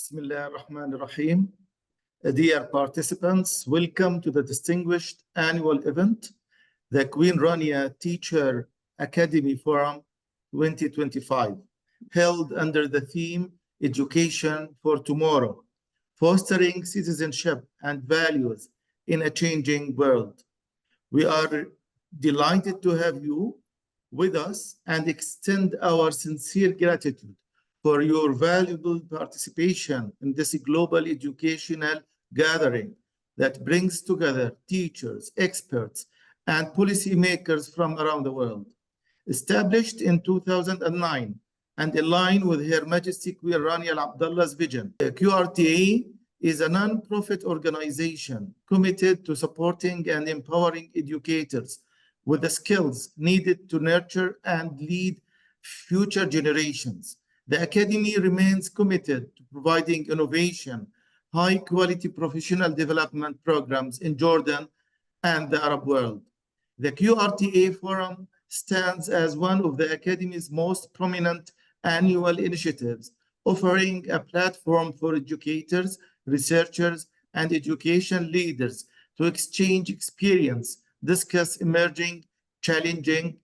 Bismillah ar-Rahman ar-Rahim. Dear participants, welcome to the distinguished annual event, the Queen Rania Teacher Academy Forum 2025, held under the theme Education for Tomorrow, Fostering Citizenship and Values in a Changing World. We are delighted to have you with us and extend our sincere gratitude for your valuable participation in this global educational gathering that brings together teachers, experts, and policymakers from around the world. Established in 2009 and aligned with Her Majesty Queen Rania Al Abdullah's vision, the QRTA is a non-profit organization committed to supporting and empowering educators with the skills needed to nurture and lead future generations. The Academy remains committed to providing innovation, high-quality professional development programs in Jordan and the Arab world. The QRTA Forum stands as one of the Academy's most prominent annual initiatives, offering a platform for educators, researchers, and education leaders to exchange experience, discuss emerging challenges,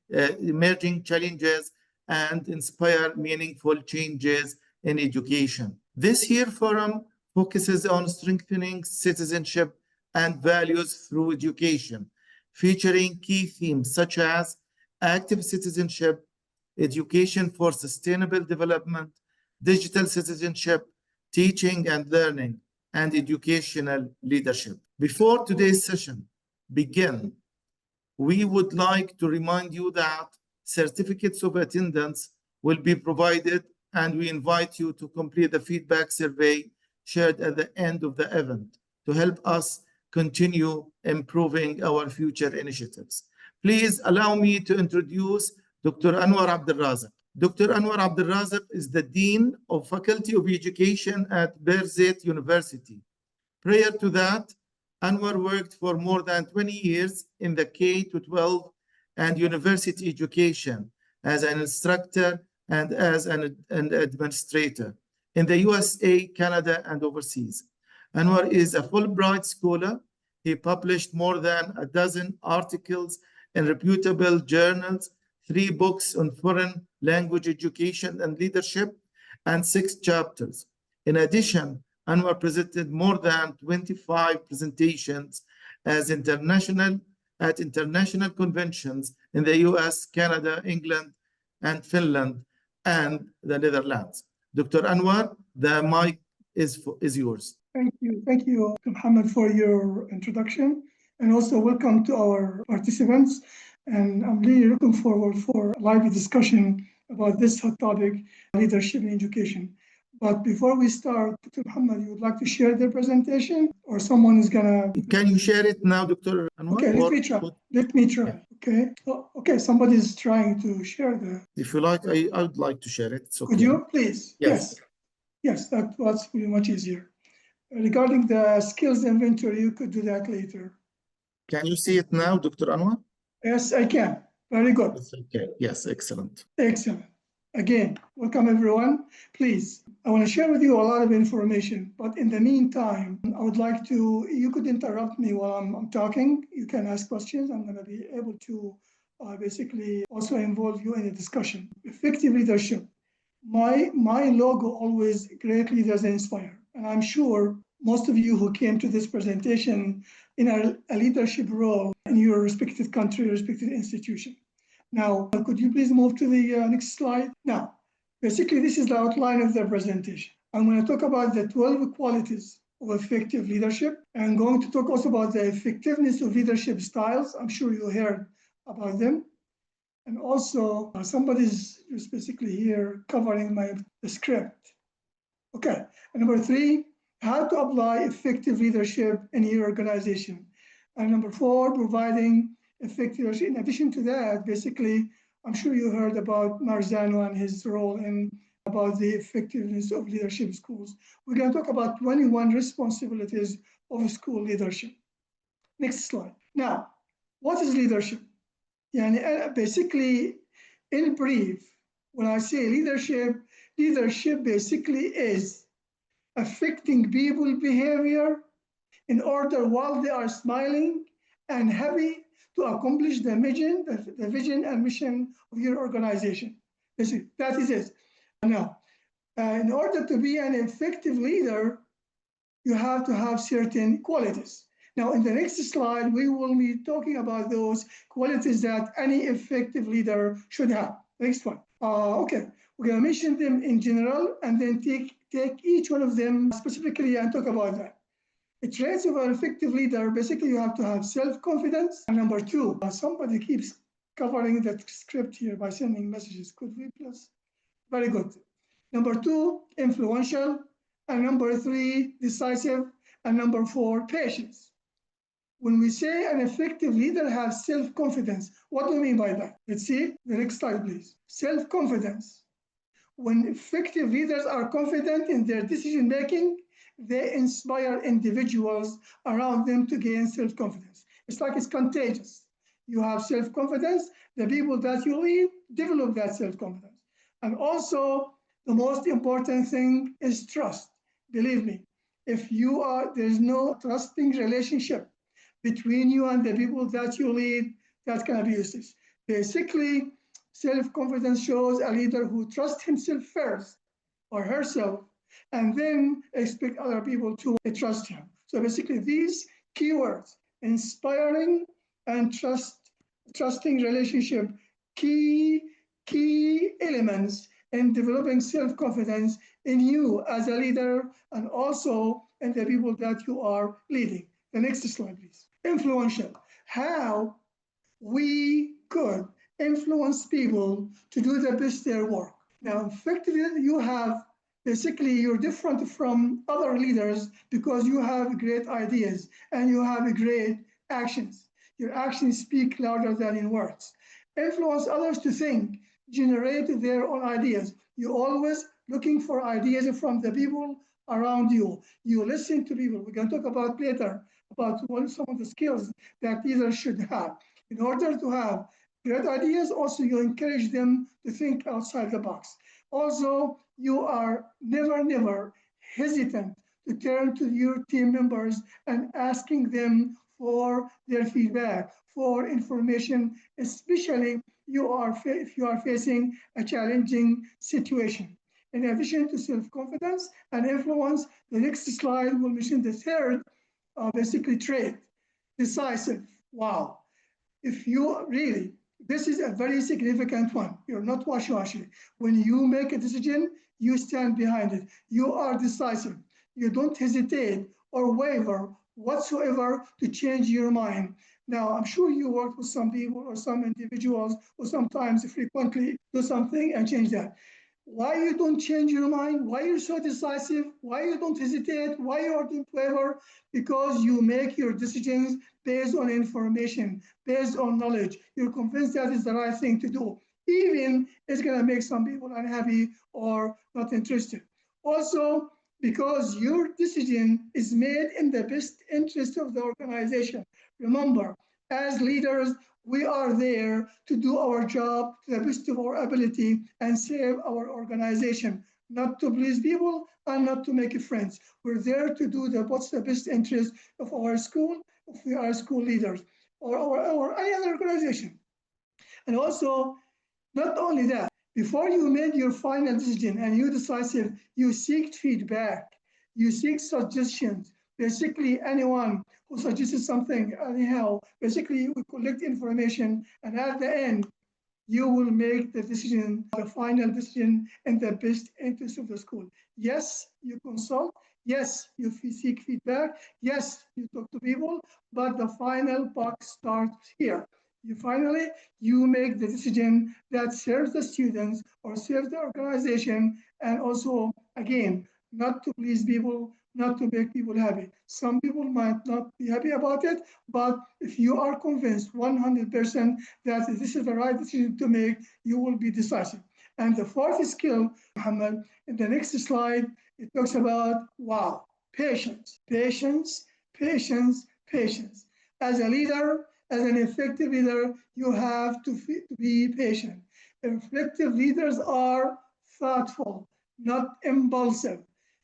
and inspire meaningful changes in education. This year's forum focuses on strengthening citizenship and values through education, featuring key themes such as active citizenship, education for sustainable development, digital citizenship, teaching and learning, and educational leadership. Before today's session begins, we would like to remind you that certificates of attendance will be provided, and we invite you to complete the feedback survey shared at the end of the event to help us continue improving our future initiatives. Please allow me to introduce Dr. Anwar Abdelrazak. Dr. Anwar Abdelrazak is the Dean of Faculty of Education at Birzeit University. Prior to that, Anwar worked for more than 20 years in the K-12 and university education as an instructor and as an administrator in the USA, Canada, and overseas. Anwar is a Fulbright scholar. He published more than a dozen articles in reputable journals, 3 books on foreign language education and leadership, and 6 chapters. In addition, Anwar presented more than 25 presentations at international conventions in the US, Canada, England, and Finland, and the Netherlands. Dr. Anwar, the mic is yours. Thank you, Muhammad, for your introduction, and also welcome to our participants. And I'm really looking forward for a lively discussion about this hot topic, leadership in education. But before we start, Dr. Muhammad, you would like to share the presentation, or someone is gonna? Can you share it now, Dr. Anwar? Okay, let me try. Okay. Okay, somebody is trying to share the. If you like, I would like to share it. It's okay. Could you please? Yes. Yes, that was pretty much easier. Regarding the skills inventory, you could do that later. Can you see it now, Dr. Anwar? Yes, I can. Very good. Okay. Yes, excellent. Excellent. Again, welcome everyone. Please, I want to share with you a lot of information, but in the meantime, I would like to, you could interrupt me while I'm talking. You can ask questions. I'm going to be able to basically also involve you in a discussion. Effective leadership. My logo always, great leaders inspire. And I'm sure most of you who came to this presentation in a leadership role in your respective country, respective institution. Now, could you please move to the next slide? Now, basically, this is the outline of the presentation. I'm going to talk about the 12 qualities of effective leadership. And I'm going to talk also about the effectiveness of leadership styles. I'm sure you heard about them. And also, somebody's just basically here covering the script. Okay, and number 3, how to apply effective leadership in your organization. And number 4, providing effective leadership. In addition to that, basically, I'm sure you heard about Marzano and his role in about the effectiveness of leadership in schools. We're going to talk about 21 responsibilities of school leadership. Next slide. Now, what is leadership? Basically, in brief, when I say leadership basically is affecting people behavior in order while they are smiling and happy to accomplish the vision and mission of your organization. That is it. Now, in order to be an effective leader, you have to have certain qualities. Now, in the next slide, we will be talking about those qualities that any effective leader should have. Next one. Okay, we're going to mention them in general and then take each one of them specifically and talk about that. The traits of an effective leader, basically you have to have self-confidence. And number two, somebody keeps covering the script here by sending messages. Could we please? Very good. Number two, influential. And number three, decisive. And number four, patience. When we say an effective leader has self-confidence, what do we mean by that? Let's see the next slide, please. Self-confidence. When effective leaders are confident in their decision-making, they inspire individuals around them to gain self-confidence. It's like it's contagious. You have self-confidence, the people that you lead develop that self-confidence. And also, the most important thing is trust. Believe me, if there's no trusting relationship between you and the people that you lead, that's going to be useless. Basically, self-confidence shows a leader who trusts himself first or herself, and then expect other people to trust him. So basically, these keywords, inspiring and trusting relationship, key elements in developing self-confidence in you as a leader and also in the people that you are leading. The next slide, please. Influential. How we could influence people to do the best their work. Now, effectively, you're different from other leaders because you have great ideas and you have great actions. Your actions speak louder than in words. Influence others to think, generate their own ideas. You're always looking for ideas from the people around you. You listen to people. We're going to talk about later about some of the skills that leaders should have. In order to have great ideas, also you encourage them to think outside the box. Also, you are never hesitant to turn to your team members and asking them for their feedback, for information, especially if you are facing a challenging situation. In addition to self-confidence and influence, the next slide will mention the third basically trait, decisive. Wow. If you really, this is a very significant one. You're not wishy-washy. When you make a decision, you stand behind it. You are decisive. You don't hesitate or waver whatsoever to change your mind. Now, I'm sure you worked with some people or some individuals who sometimes frequently do something and change that. Why you don't change your mind? Why you're so decisive? Why you don't hesitate? Why you don't waver? Because you make your decisions based on information, based on knowledge. You're convinced that is the right thing to do, even it's going to make some people unhappy or not interested. Also, because your decision is made in the best interest of the organization. Remember, as leaders, we are there to do our job to the best of our ability and save our organization, not to please people and not to make friends. We're there to do what's the best interest of our school, if we are school leaders, or any other organization. And also, not only that, before you make your final decision and you're decisive, you seek feedback, you seek suggestions. Basically, anyone who suggests something, anyhow, basically we collect information, and at the end, you will make the decision, the final decision in the best interest of the school. Yes, you consult. Yes, you seek feedback. Yes, you talk to people, but the final buck starts here. You make the decision that serves the students or serves the organization, and also, again, not to please people, not to make people happy. Some people might not be happy about it, but if you are convinced 100% that this is the right decision to make, you will be decisive. And the fourth skill, Muhammad, in the next slide, it talks about, wow, patience, patience, patience, patience. As a leader, as an effective leader, you have to be patient. Effective leaders are thoughtful, not impulsive.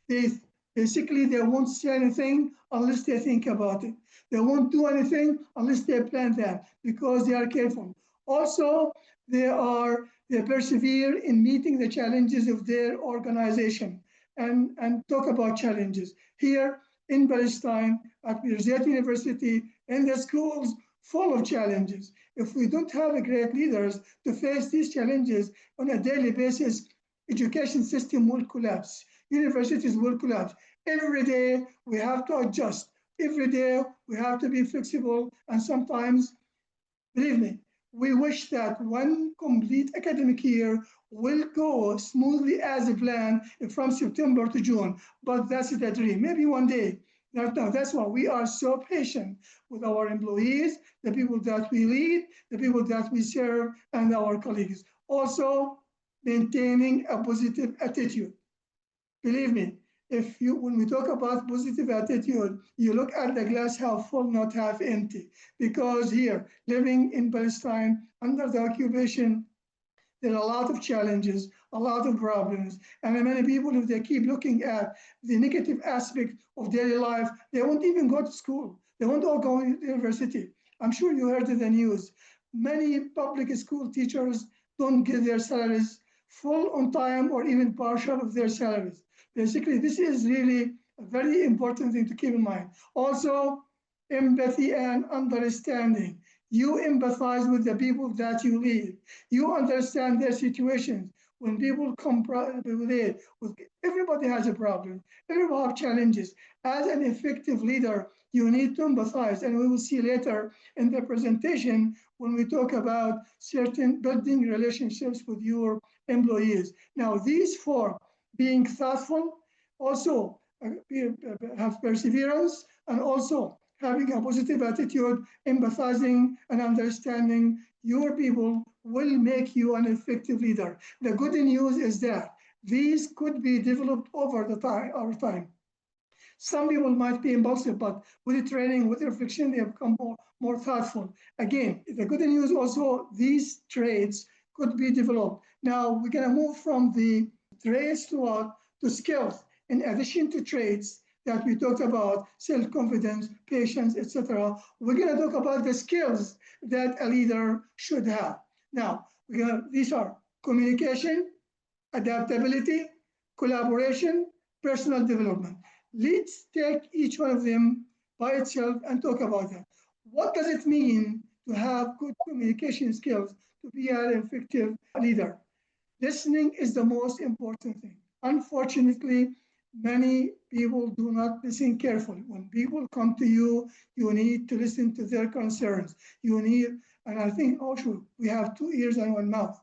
They Basically, they won't say anything unless they think about it. They won't do anything unless they plan that because they are careful. Also, they persevere in meeting the challenges of their organization and talk about challenges. Here in Palestine, at Birzeit University, in the schools, full of challenges. If we don't have great leaders to face these challenges on a daily basis, education system will collapse. Universities will collapse. Every day we have to adjust. Every day we have to be flexible, and sometimes, believe me, we wish that one complete academic year will go smoothly as planned from September to June, but that's the dream. Maybe one day. Not now. That's why we are so patient with our employees, the people that we lead, the people that we serve, and our colleagues. Also, maintaining a positive attitude. Believe me, when we talk about positive attitude, you look at the glass half full, not half empty. Because here, living in Palestine under the occupation, there are a lot of challenges, a lot of problems, and many people, if they keep looking at the negative aspect of daily life, they won't even go to school. They won't all go to university. I'm sure you heard in the news. Many public school teachers don't get their salaries full on time or even partial of their salaries. Basically, this is really a very important thing to keep in mind. Also, empathy and understanding. You empathize with the people that you lead. You understand their situations. When people come with it, everybody has a problem. Everybody has challenges. As an effective leader, you need to empathize. And we will see later in the presentation when we talk about certain building relationships with your employees. Now, these four, being thoughtful, also have perseverance, and also having a positive attitude, empathizing and understanding your people will make you an effective leader. The good news is that these could be developed over time. Some people might be impulsive, but with the training, with the reflection, they become more thoughtful. Again, the good news also, these traits could be developed. Now we're gonna move from the traits to what? To skills. In addition to traits that we talked about, self-confidence, patience, etc., we're gonna talk about the skills that a leader should have. Now, these are communication, adaptability, collaboration, personal development. Let's take each one of them by itself and talk about them. What does it mean to have good communication skills to be an effective leader? Listening is the most important thing. Unfortunately, many people do not listen carefully. When people come to you, you need to listen to their concerns. And I think also we have 2 ears and 1 mouth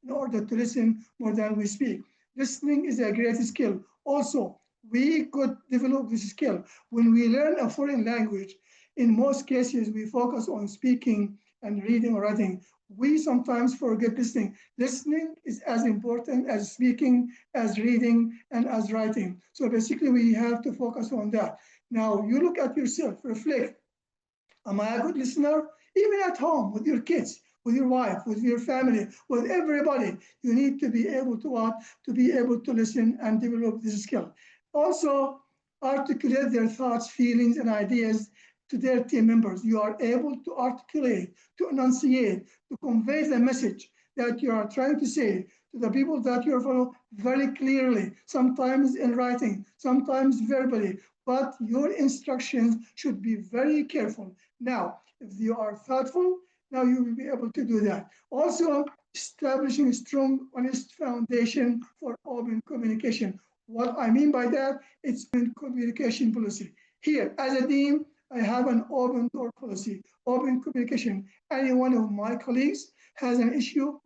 in order to listen more than we speak. Listening is a great skill. Also, we could develop this skill. When we learn a foreign language, in most cases, we focus on speaking and reading or writing. We sometimes forget listening. Listening is as important as speaking, as reading, and as writing. So basically, we have to focus on that. Now, you look at yourself, reflect. Am I a good listener? Even at home, with your kids, with your wife, with your family, with everybody, you need to be able to what? To be able to listen and develop this skill. Also, articulate their thoughts, feelings, and ideas to their team members. You are able to articulate, to enunciate, to convey the message that you are trying to say to the people that you follow very clearly, sometimes in writing, sometimes verbally, but your instructions should be very careful. Now, if you are thoughtful, now you will be able to do that. Also, establishing a strong, honest foundation for open communication. What I mean by that, it's in communication policy. Here, as a team, I have an open door policy, open communication. Any one of my colleagues has an issue,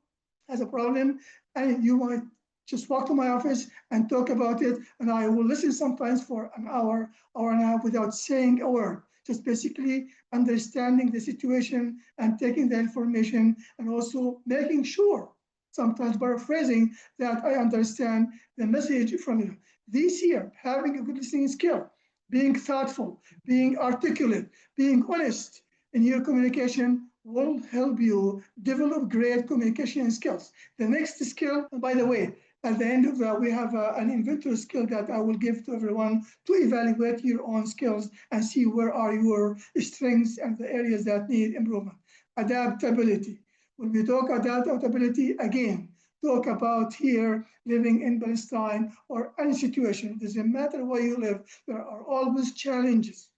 has a problem, and you might just walk to my office and talk about it, and I will listen sometimes for an hour, hour and a half without saying a word. Just basically understanding the situation and taking the information and also making sure, sometimes paraphrasing, that I understand the message from you. This here, having a good listening skill, being thoughtful, being articulate, being honest in your communication will help you develop great communication skills. The next skill, by the way, At the end of that, we have an inventory skill that I will give to everyone to evaluate your own skills and see where are your strengths and the areas that need improvement. Adaptability. When we talk adaptability, again, talk about here living in Palestine or any situation. It doesn't matter where you live, there are always challenges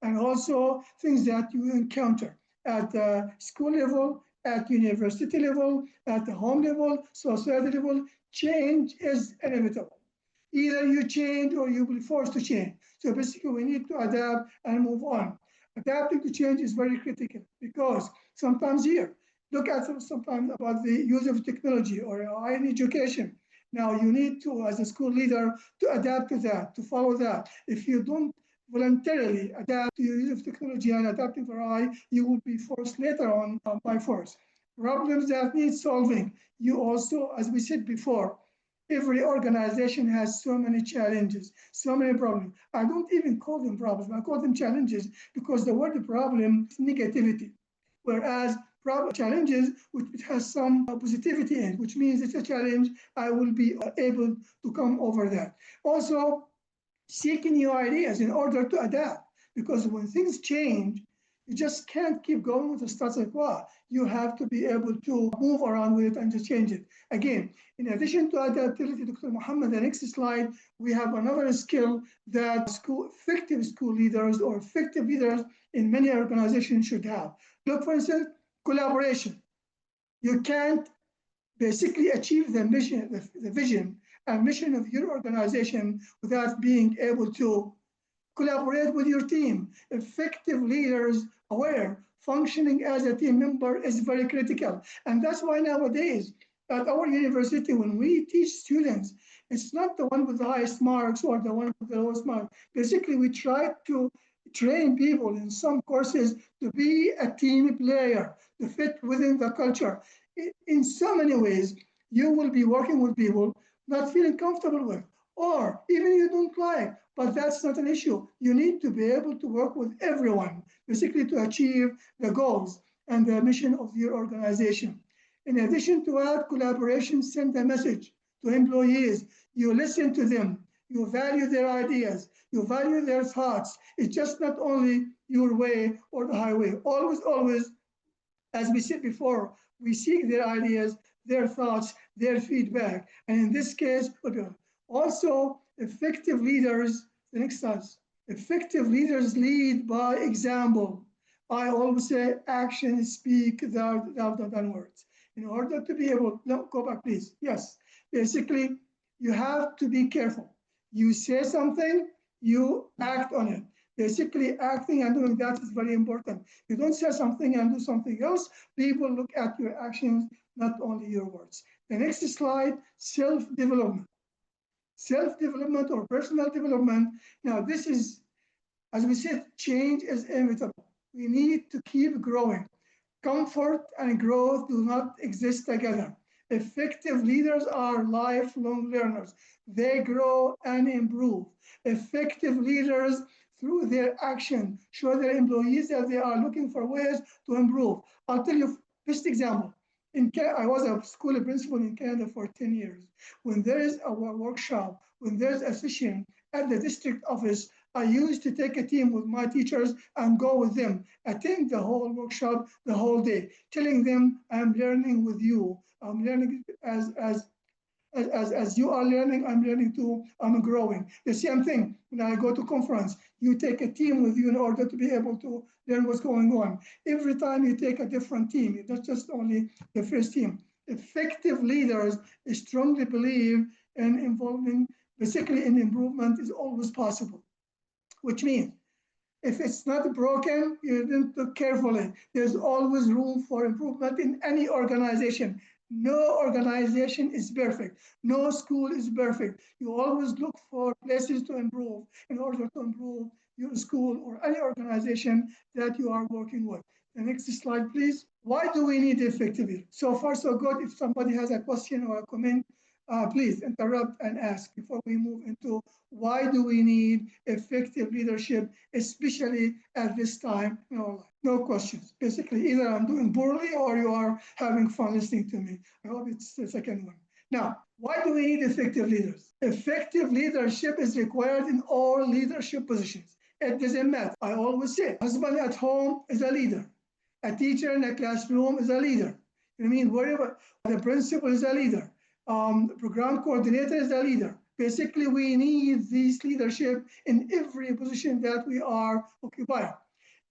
and also things that you encounter at the school level, at university level, at the home level, society level. Change is inevitable. Either you change or you will be forced to change. So basically we need to adapt and move on. Adapting to change is very critical because sometimes here, look at sometimes about the use of technology or in education. Now you need to, as a school leader, to adapt to that, to follow that. If you don't voluntarily adapt to the use of technology and adapting for AI, you will be forced later on by force. Problems that need solving. You also, as we said before, every organization has so many challenges, so many problems. I don't even call them problems, I call them challenges because the word problem is negativity, whereas challenges, which has some positivity in it, which means it's a challenge, I will be able to come over that. Also, seeking new ideas in order to adapt, because when things change, you just can't keep going with the status quo. You have to be able to move around with it and just change it. Again, in addition to adaptability, Dr. Muhammad, the next slide, we have another skill that effective school leaders or effective leaders in many organizations should have. Look, for instance, collaboration. You can't basically achieve the mission, the vision and mission of your organization without being able to collaborate with your team. Effective leaders aware functioning as a team member is very critical. And that's why nowadays at our university, when we teach students, it's not the one with the highest marks or the one with the lowest marks. Basically, we try to train people in some courses to be a team player, to fit within the culture. In so many ways, you will be working with people not feeling comfortable with, or even you don't like, but that's not an issue. You need to be able to work with everyone, basically to achieve the goals and the mission of your organization. In addition to that, collaboration send a message to employees. You listen to them, you value their ideas, you value their thoughts. It's just not only your way or the highway. Always, always, as we said before, we seek their ideas, their thoughts, their feedback. And in this case, also effective leaders, the next slide, effective leaders lead by example. I always say actions speak louder than words. In order to be able, no, go back please, yes. Basically, you have to be careful. You say something, you act on it. Basically, acting and doing that is very important. You don't say something and do something else. People look at your actions, not only your words. The next slide, self-development. Self-development or personal development. Now, this is, as we said, change is inevitable. We need to keep growing. Comfort and growth do not exist together. Effective leaders are lifelong learners. They grow and improve. Effective leaders, through their action, show their employees that they are looking for ways to improve. I'll tell you best example. I was a school principal in Canada for 10 years. When there is a workshop, when there's a session at the district office, I used to take a team with my teachers and go with them, attend the whole workshop the whole day, telling them I'm learning with you. I'm learning as you are learning, I'm learning too, I'm growing. The same thing, when I go to conference, you take a team with you in order to be able to learn what's going on. Every time you take a different team, it's not just only the first team. Effective leaders strongly believe in involving, basically in improvement is always possible, which means if it's not broken, you didn't look carefully. There's always room for improvement in any organization. No organization is perfect. No school is perfect. You always look for places to improve in order to improve your school or any organization that you are working with. The next slide, please. Why do we need effectively? So far, so good. If somebody has a question or a comment, please interrupt and ask before we move into why do we need effective leadership, especially at this time in our life. No questions. Basically, either I'm doing poorly or you are having fun listening to me. I hope it's the second one. Now, why do we need effective leaders? Effective leadership is required in all leadership positions. It doesn't matter. I always say, husband at home is a leader. A teacher in a classroom is a leader. You know what I mean? Wherever the principal is a leader. Program coordinator is a leader. Basically, we need this leadership in every position that we are occupying.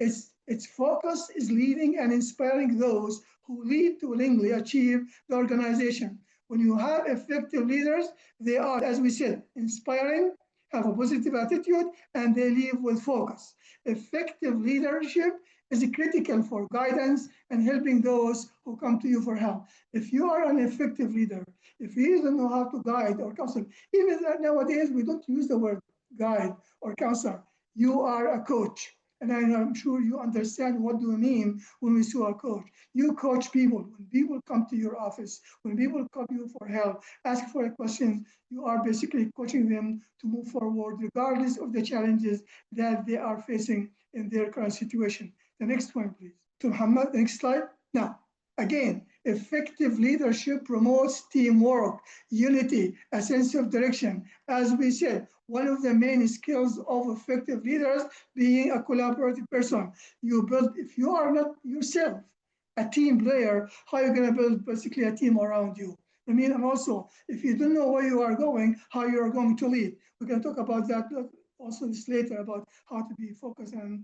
Its focus is leading and inspiring those who lead to willingly achieve the organization. When you have effective leaders, they are, as we said, inspiring, have a positive attitude, and they lead with focus. Effective leadership is critical for guidance and helping those who come to you for help. If you are an effective leader, if you don't know how to guide or counsel, even nowadays we don't use the word guide or counselor, you are a coach. And I'm sure you understand what do we mean when we say a coach. You coach people. When people come to your office, when people come to you for help, ask for a question, you are basically coaching them to move forward regardless of the challenges that they are facing in their current situation. The next one, please. To Muhammad, next slide. Now, again, effective leadership promotes teamwork, unity, a sense of direction. As we said, one of the main skills of effective leaders being a collaborative person. You build, if you are not yourself a team player, how are you going to build basically a team around you? I mean, and also, if you don't know where you are going, how you are going to lead. We can talk about that also this later about how to be focused and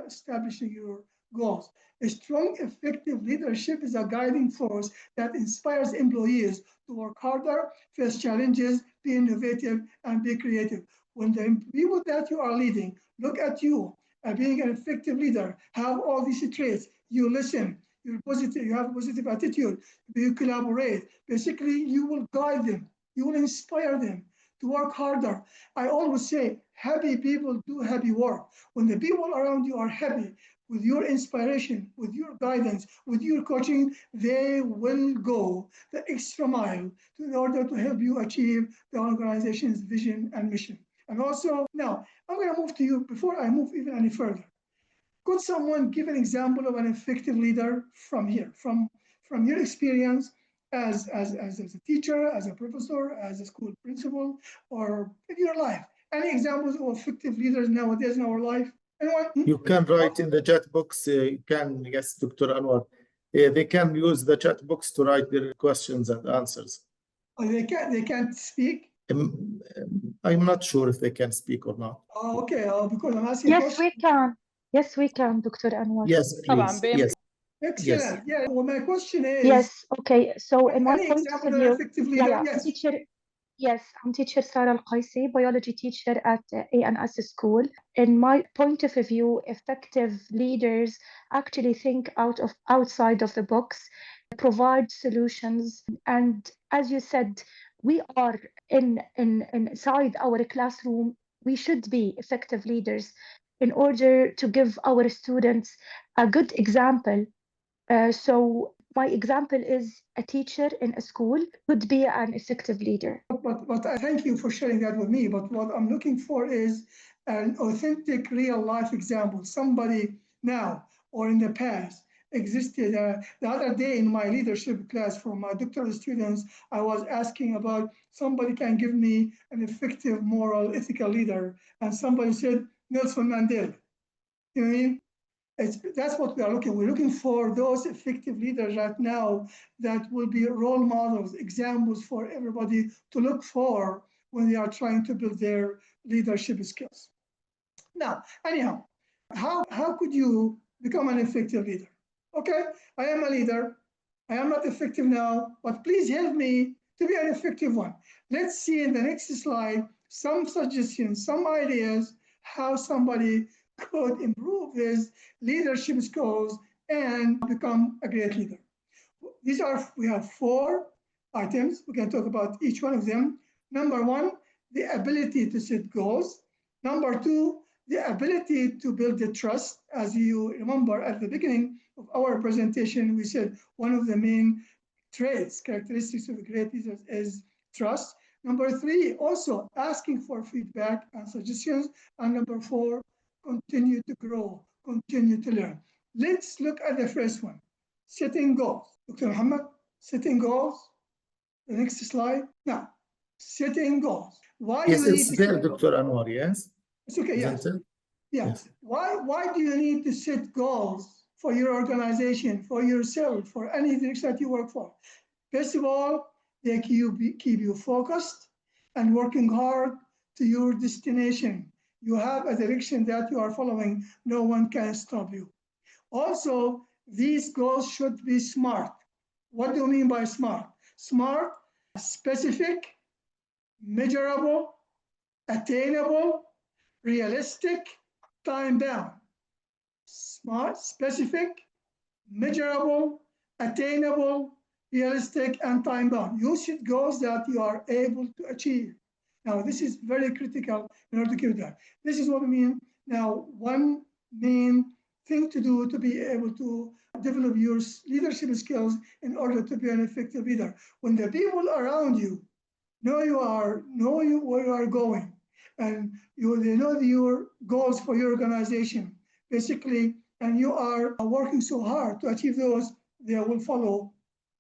establishing your goals. A strong, effective leadership is a guiding force that inspires employees to work harder, face challenges, be innovative, and be creative. When the people that you are leading look at you as being an effective leader, have all these traits, you listen, you're positive, you have a positive attitude, you collaborate. Basically, you will guide them, you will inspire them to work harder. I always say, happy people do happy work. When the people around you are happy, with your inspiration, with your guidance, with your coaching, they will go the extra mile in order to help you achieve the organization's vision and mission. And also, now, I'm going to move to you before I move even any further. Could someone give an example of an effective leader from here, from your experience as a teacher, as a professor, as a school principal, or in your life? Any examples of effective leaders nowadays in our life? Anyone? You can write in the chat box. You can, yes, Dr. Anwar. They can use the chat box to write their questions and answers. Oh, they can't speak? I'm not sure if they can speak or not. Oh, okay. Because I'm asking Yes, questions. we can. Yes, we can, Dr. Anwar. Yes, طبعا please. Yes. Excellent. Yeah. Well, my question is. Yes. Okay. So, in my Any point example of of view, effective leader? I'm Yes. teacher. Yes, I'm teacher Sarah Al-Qaisi, biology teacher at ANS school. In my point of view, effective leaders actually think outside of the box, provide solutions, and as you said, we are inside our classroom. We should be effective leaders in order to give our students a good example. So my example is a teacher in a school could be an effective leader. But I thank you for sharing that with me. But what I'm looking for is an authentic, real life example. Somebody now or in the past existed. The other day in my leadership class for my doctoral students, I was asking about somebody can give me an effective, moral, ethical leader. And somebody said Nelson Mandela. You know what I mean? That's what we are looking. We're looking for those effective leaders right now that will be role models, examples for everybody to look for when they are trying to build their leadership skills. Now, anyhow, how could you become an effective leader? Okay, I am a leader. I am not effective now, but please help me to be an effective one. Let's see in the next slide some suggestions, some ideas how somebody could improve his leadership skills and become a great leader. We have 4 items. We can talk about each one of them. Number 1, the ability to set goals. Number 2, the ability to build the trust. As you remember at the beginning of our presentation, we said one of the main traits, characteristics of a great leader is trust. Number 3, also asking for feedback and suggestions. And number 4, continue to grow, continue to learn. Let's look at the first one, setting goals. Dr. Muhammad, setting goals. The next slide. Now, setting goals. Why Yes, do you need it's to there, set goals? Dr. Anwar, yes? It's okay, yes. Isn't it? Yeah. Yes. Why do you need to set goals for your organization, for yourself, for any direction that you work for? First of all, they keep you focused and working hard to your destination. You have a direction that you are following. No one can stop you. Also, these goals should be smart. What do you mean by smart? Smart, specific, measurable, attainable, realistic, time-bound. Smart, specific, measurable, attainable, realistic, and time-bound. You should goals that you are able to achieve. Now, this is very critical in order to keep that. This is what we mean. Now, one main thing to do to be able to develop your leadership skills in order to be an effective leader. When the people around you know where you are going, and they know your goals for your organization, basically, and you are working so hard to achieve those, they will follow,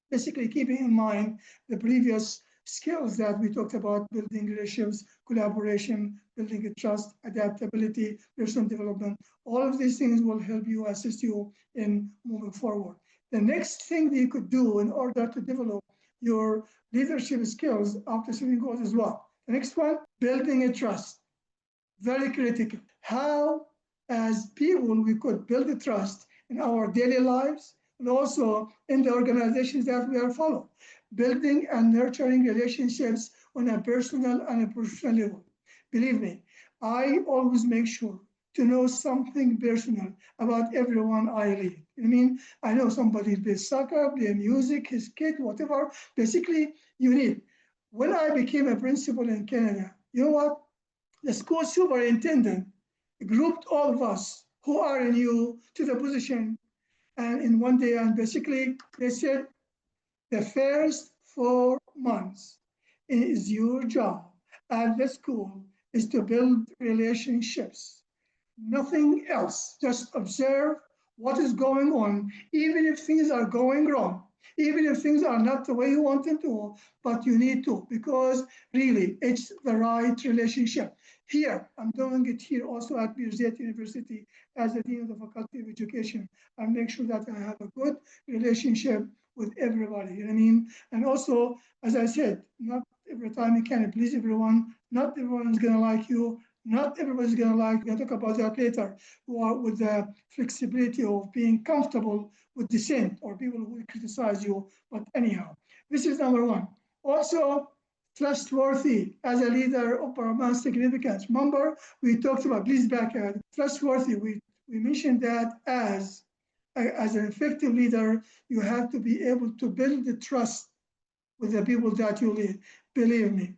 basically keeping in mind the previous skills that we talked about: building relationships, collaboration, building a trust, adaptability, personal development. All of these things will help you, assist you in moving forward. The next thing that you could do in order to develop your leadership skills after setting goals as well. The next one, building a trust. Very critical. How, as people, we could build a trust in our daily lives and also in the organizations that we are following. Building and nurturing relationships on a personal and a professional level. Believe me, I always make sure to know something personal about everyone I lead. I mean, I know somebody plays soccer, play music, his kid, whatever. Basically, you need. When I became a principal in Canada, you know what? The school superintendent grouped all of us who are new to the position, and in one day, and basically they said, the first 4 months is your job at the school is to build relationships. Nothing else. Just observe what is going on, even if things are going wrong, even if things are not the way you want them to, but you need to, because really it's the right relationship. Here, I'm doing it here also at Birzeit University as the Dean of the Faculty of Education. I make sure that I have a good relationship with everybody, you know what I mean? And also, as I said, not every time you can please everyone, not everyone is gonna like you, not everybody's gonna like, we'll talk about that later, who are with the flexibility of being comfortable with dissent or people who criticize you, but anyhow, this is number one. Also, trustworthy as a leader of paramount significance. Remember, we talked about, please back at trustworthy, we mentioned that as an effective leader, you have to be able to build the trust with the people that you lead. Believe me,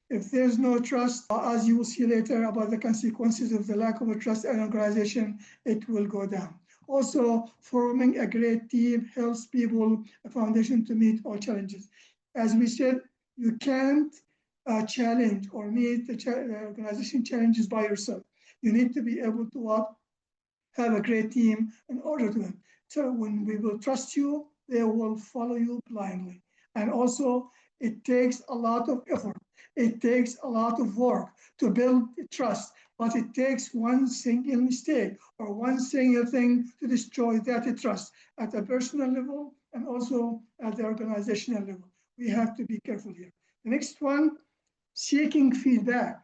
if there's no trust, as you will see later about the consequences of the lack of a trust in an organization, it will go down. Also, forming a great team helps people a foundation to meet all challenges. As we said, you can't challenge or meet the organization challenges by yourself. You need to be able to have a great team in order to win. So when we will trust you, they will follow you blindly. And also, it takes a lot of effort. It takes a lot of work to build trust, but it takes one single mistake or one single thing to destroy that trust at a personal level and also at the organizational level. We have to be careful here. The next one, seeking feedback.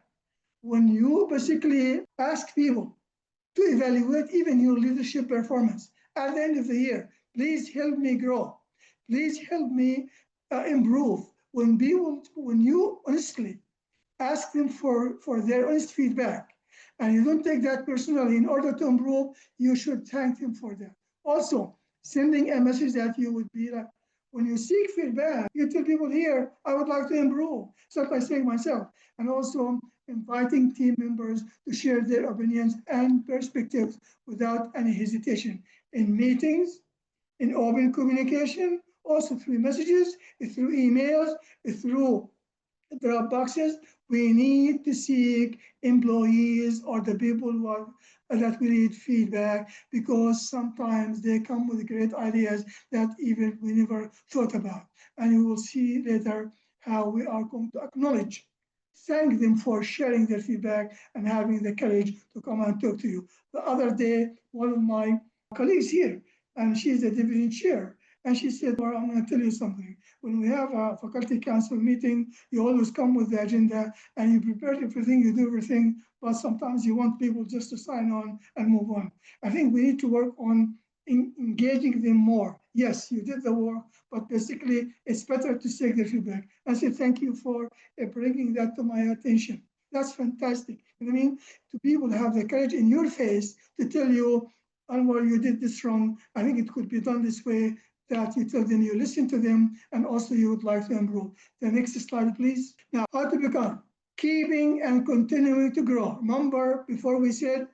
When you basically ask people to evaluate even your leadership performance at the end of the year, please help me grow. Please help me improve. When you honestly ask them for their honest feedback, and you don't take that personally in order to improve, you should thank them for that. Also, sending a message that you would be like, when you seek feedback, you tell people here, I would like to improve. Start by saying myself. And also inviting team members to share their opinions and perspectives without any hesitation in meetings, in open communication, also through messages, through emails, through drop boxes. We need to seek employees or the people who are, that we need feedback, because sometimes they come with great ideas that even we never thought about. And you will see later how we are going to acknowledge, thank them for sharing their feedback and having the courage to come and talk to you. The other day, one of my colleagues here, and she's the division chair, and she said, well, I'm going to tell you something. When we have a faculty council meeting, you always come with the agenda and you prepare everything, you do everything, but sometimes you want people just to sign on and move on. I think we need to work on engaging them more. Yes, you did the work, but basically it's better to take the feedback. I say thank you for bringing that to my attention. That's fantastic. You know what I mean? To be able to have the courage in your face to tell you, Anwar, you did this wrong. I think it could be done this way, that you tell them, you listen to them, and also you would like to improve. The next slide, please. Now, how to become keeping and continuing to grow. Remember, before we said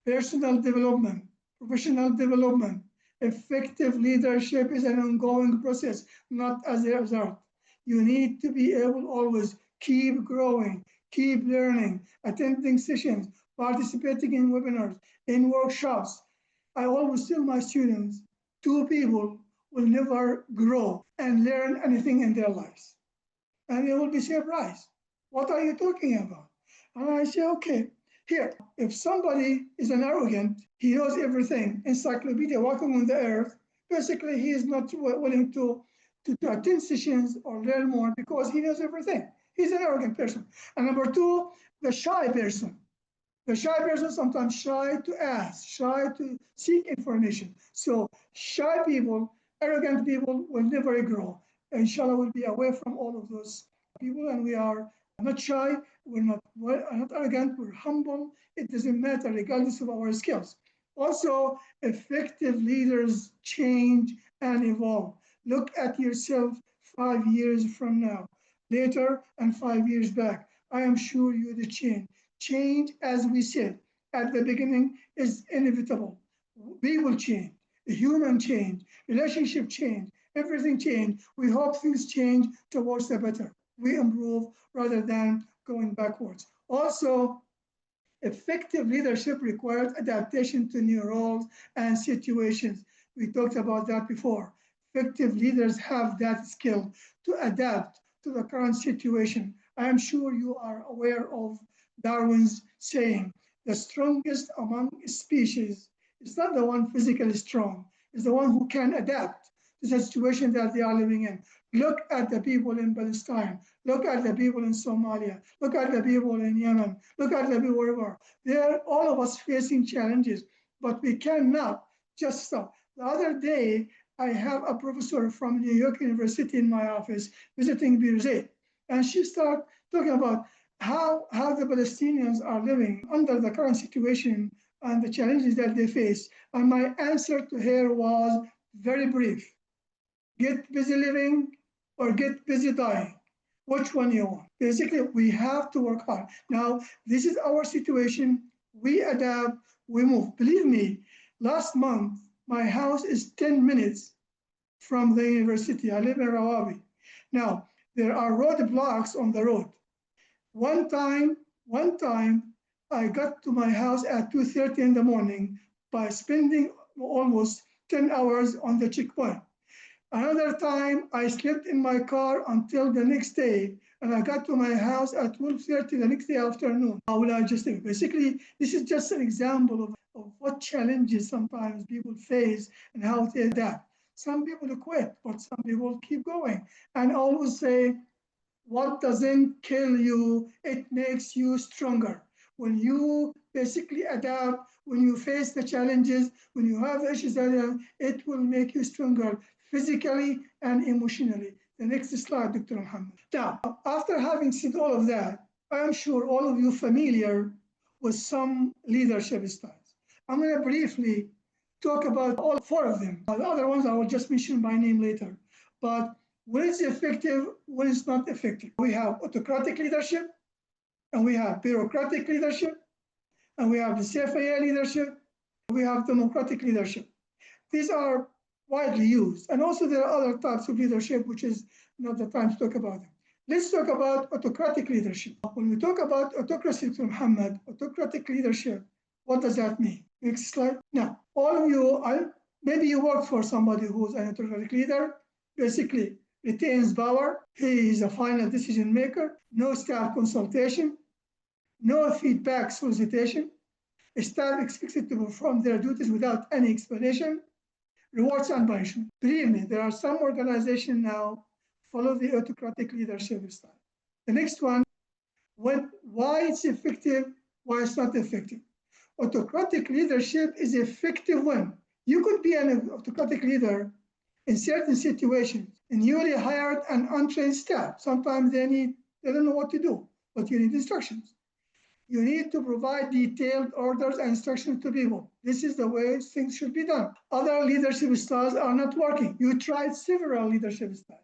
personal development, professional development, effective leadership is an ongoing process, not as a result. You need to be able always keep growing, keep learning, attending sessions, participating in webinars, in workshops. I always tell my students, two people will never grow and learn anything in their lives. And they will be surprised. What are you talking about? And I say, okay, here, if somebody is an arrogant, he knows everything, encyclopedia walking on the earth, basically he is not willing to attend sessions or learn more because he knows everything. He's an arrogant person. And number two, the shy person. The shy person sometimes shy to ask, shy to seek information. So shy people, arrogant people will never grow. Inshallah, we'll be away from all of those people, and we are not shy, we're not arrogant, we're humble. It doesn't matter regardless of our skills. Also, effective leaders change and evolve. Look at yourself 5 years from now, later, and 5 years back. I am sure you will change. Change, as we said at the beginning, is inevitable. We will change, human change, relationship change, everything change. We hope things change towards the better. We improve rather than going backwards. Also, effective leadership requires adaptation to new roles and situations. We talked about that before. Effective leaders have that skill to adapt to the current situation. I am sure you are aware of Darwin's saying, the strongest among species is not the one physically strong, it's the one who can adapt to the situation that they are living in. Look at the people in Palestine. Look at the people in Somalia. Look at the people in Yemen. Look at the people wherever. They're all of us facing challenges, but we cannot just stop. The other day, I have a professor from New York University in my office visiting Birzeit, and she started talking about how the Palestinians are living under the current situation and the challenges that they face. And my answer to her was very brief. Get busy living or get busy dying. Which one you want? Basically, we have to work hard. Now, this is our situation. We adapt, we move. Believe me, last month, my house is 10 minutes from the university. I live in Rawabi. Now, there are roadblocks on the road. One time, I got to my house at 2:30 in the morning by spending almost 10 hours on the checkpoint. Another time, I slept in my car until the next day, and I got to my house at 12:30 the next day afternoon. How will I just think? Basically, this is just an example of what challenges sometimes people face and how they adapt. Some people quit, but some people keep going. And I always say, what doesn't kill you, it makes you stronger. When you basically adapt, when you face the challenges, when you have issues, it will make you stronger physically and emotionally. The next slide, Dr. Muhammad. Now, after having said all of that, I am sure all of you familiar with some leadership styles. I'm going to briefly talk about all 4 of them. The other ones I will just mention by name later. But when it's effective, when it's not effective. We have autocratic leadership, and we have bureaucratic leadership, and we have the CFA leadership, we have democratic leadership. These are widely used. And also there are other types of leadership, which is not the time to talk about them. Let's talk about autocratic leadership. When we talk about autocracy, Dr. Muhammad, autocratic leadership, what does that mean? Next slide. Now, all of you, maybe you work for somebody who's an autocratic leader. Basically, retains power. He is a final decision maker. No staff consultation. No feedback solicitation. Staff expected to perform their duties without any explanation. Rewards and punishment. Believe me, there are some organizations now follow the autocratic leadership style. The next one, why it's effective, why it's not effective. Autocratic leadership is effective when you could be an autocratic leader in certain situations, and newly hired and untrained staff. Sometimes they don't know what to do, but you need instructions. You need to provide detailed orders and instructions to people. This is the way things should be done. Other leadership styles are not working. You tried several leadership styles.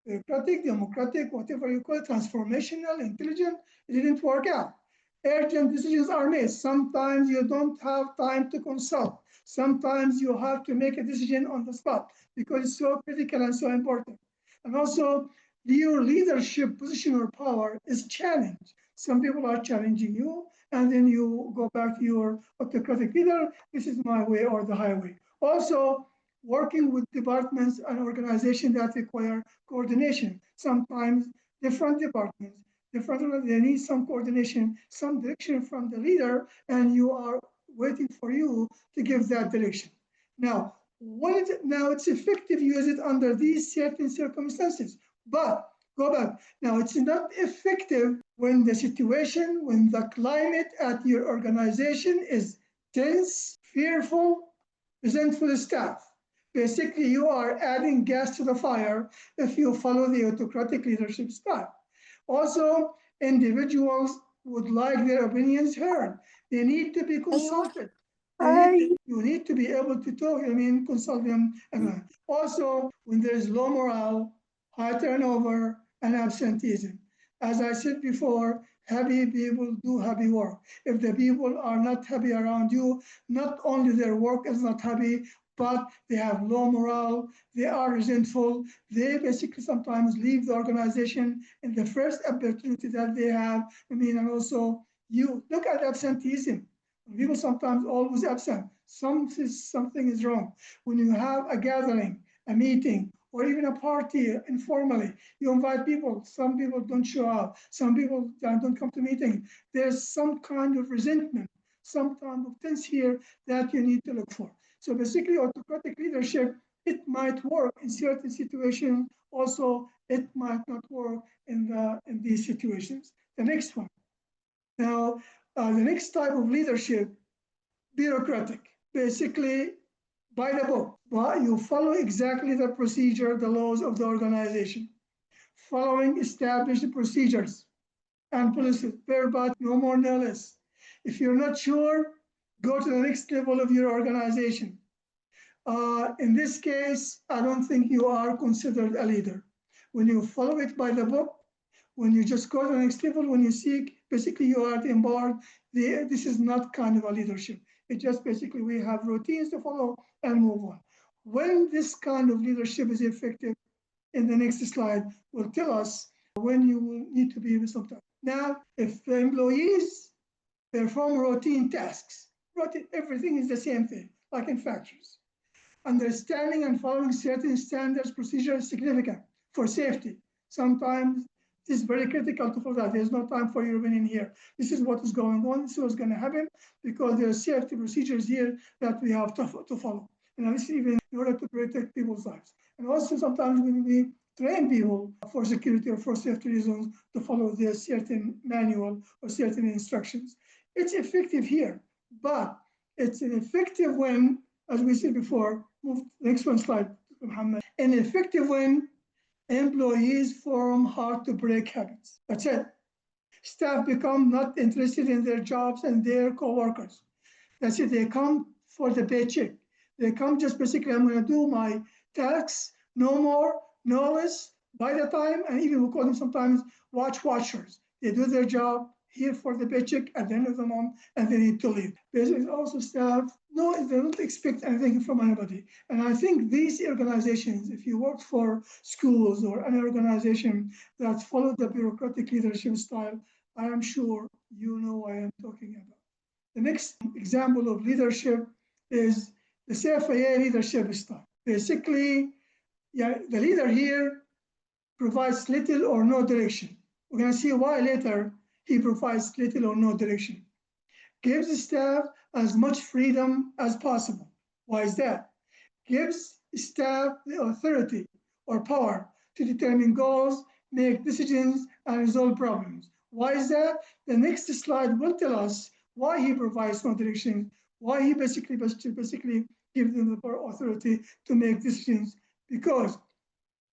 Bureaucratic, democratic, whatever you call it, transformational, intelligent, it didn't work out. Urgent decisions are made. Sometimes you don't have time to consult. Sometimes you have to make a decision on the spot because it's so critical and so important. And also, your leadership position or power is challenged. Some people are challenging you, and then you go back to your autocratic leader. This is my way or the highway. Also, working with departments and organizations that require coordination. Sometimes different departments, they need some coordination, some direction from the leader, and you are waiting for you to give that direction. Now, it's effective, use it under these certain circumstances, but go back. Now, it's not effective when the situation, when the climate at your organization is tense, fearful, resentful staff. Basically, you are adding gas to the fire if you follow the autocratic leadership style. Also, individuals would like their opinions heard. They need to be consulted. You need to be able to talk, consult them. Also, when there is low morale, high turnover, and absenteeism. As I said before, happy people do happy work. If the people are not happy around you, not only their work is not happy, but they have low morale, they are resentful, they basically sometimes leave the organization in the first opportunity that they have. And also you look at absenteeism. People sometimes always absent. Something is wrong. When you have a gathering, a meeting, or even a party informally, you invite people, some people don't show up, some people don't come to meeting. There's some kind of resentment, some kind of tense here that you need to look for. So basically, autocratic leadership, it might work in certain situations. Also, it might not work in these situations. The next one. Now, the next type of leadership, bureaucratic. Basically, by the book, but you follow exactly the procedure, the laws of the organization. Following established procedures and policies, but no more, no less. If you're not sure, go to the next level of your organization. In this case, I don't think you are considered a leader. When you follow it by the book, when you just go to the next level, when you seek, basically you are empowered. This is not kind of a leadership. It just basically we have routines to follow and move on. When this kind of leadership is effective, in the next slide will tell us when you will need to be with some time. Now, if the employees perform routine tasks, everything is the same thing, like in factories. Understanding and following certain standards, procedures is significant for safety. Sometimes it is very critical to follow that. There's no time for your opinion here. This is what is going on. This is what's going to happen because there are safety procedures here that we have to follow. And this is even in order to protect people's lives. And also sometimes when we train people for security or for safety reasons to follow their certain manual or certain instructions. It's effective here, but it's ineffective when, as we said before, move next one slide, Muhammad. Ineffective when employees form hard to break habits. That's it. Staff become not interested in their jobs and their co-workers. That's it. They come for the paycheck. They come just basically, I'm going to do my tasks, no more, no less, by the time, and even we call them sometimes watchers. They do their job here for the paycheck at the end of the month, and they need to leave. There's also staff, no, they don't expect anything from anybody. And I think these organizations, if you work for schools or any organization that follow the bureaucratic leadership style, I am sure you know what I am talking about. The next example of leadership is the CFIA leadership style. Basically, the leader here provides little or no direction. We're going to see why later he provides little or no direction. Gives the staff as much freedom as possible. Why is that? Gives staff the authority or power to determine goals, make decisions, and resolve problems. Why is that? The next slide will tell us why he provides no direction, why he basically gives them the authority to make decisions, because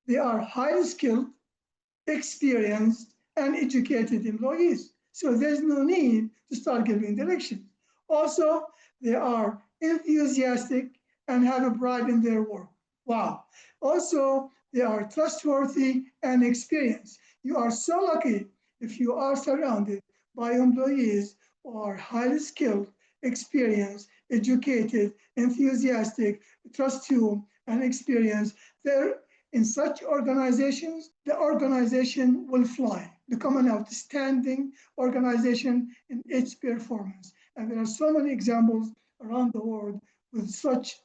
they are highly skilled, experienced, and educated employees. So there's no need to start giving directions. Also, they are enthusiastic and have a pride in their work. Wow. Also, they are trustworthy and experienced. You are so lucky if you are surrounded by employees who are highly skilled, experienced, educated, enthusiastic, trust you, and experienced. They're in such organizations, the organization will fly, become an outstanding organization in its performance. And there are so many examples around the world with such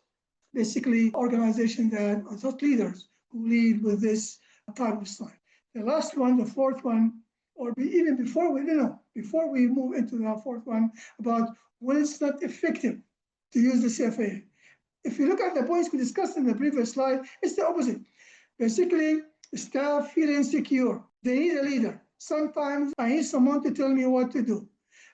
basically organizations that are such leaders who lead with this type of style. The last one, the fourth one, or even before we move into the fourth one, about when it's not effective to use the CFA. If you look at the points we discussed in the previous slide, it's the opposite. Basically, staff feel insecure. They need a leader. Sometimes I need someone to tell me what to do.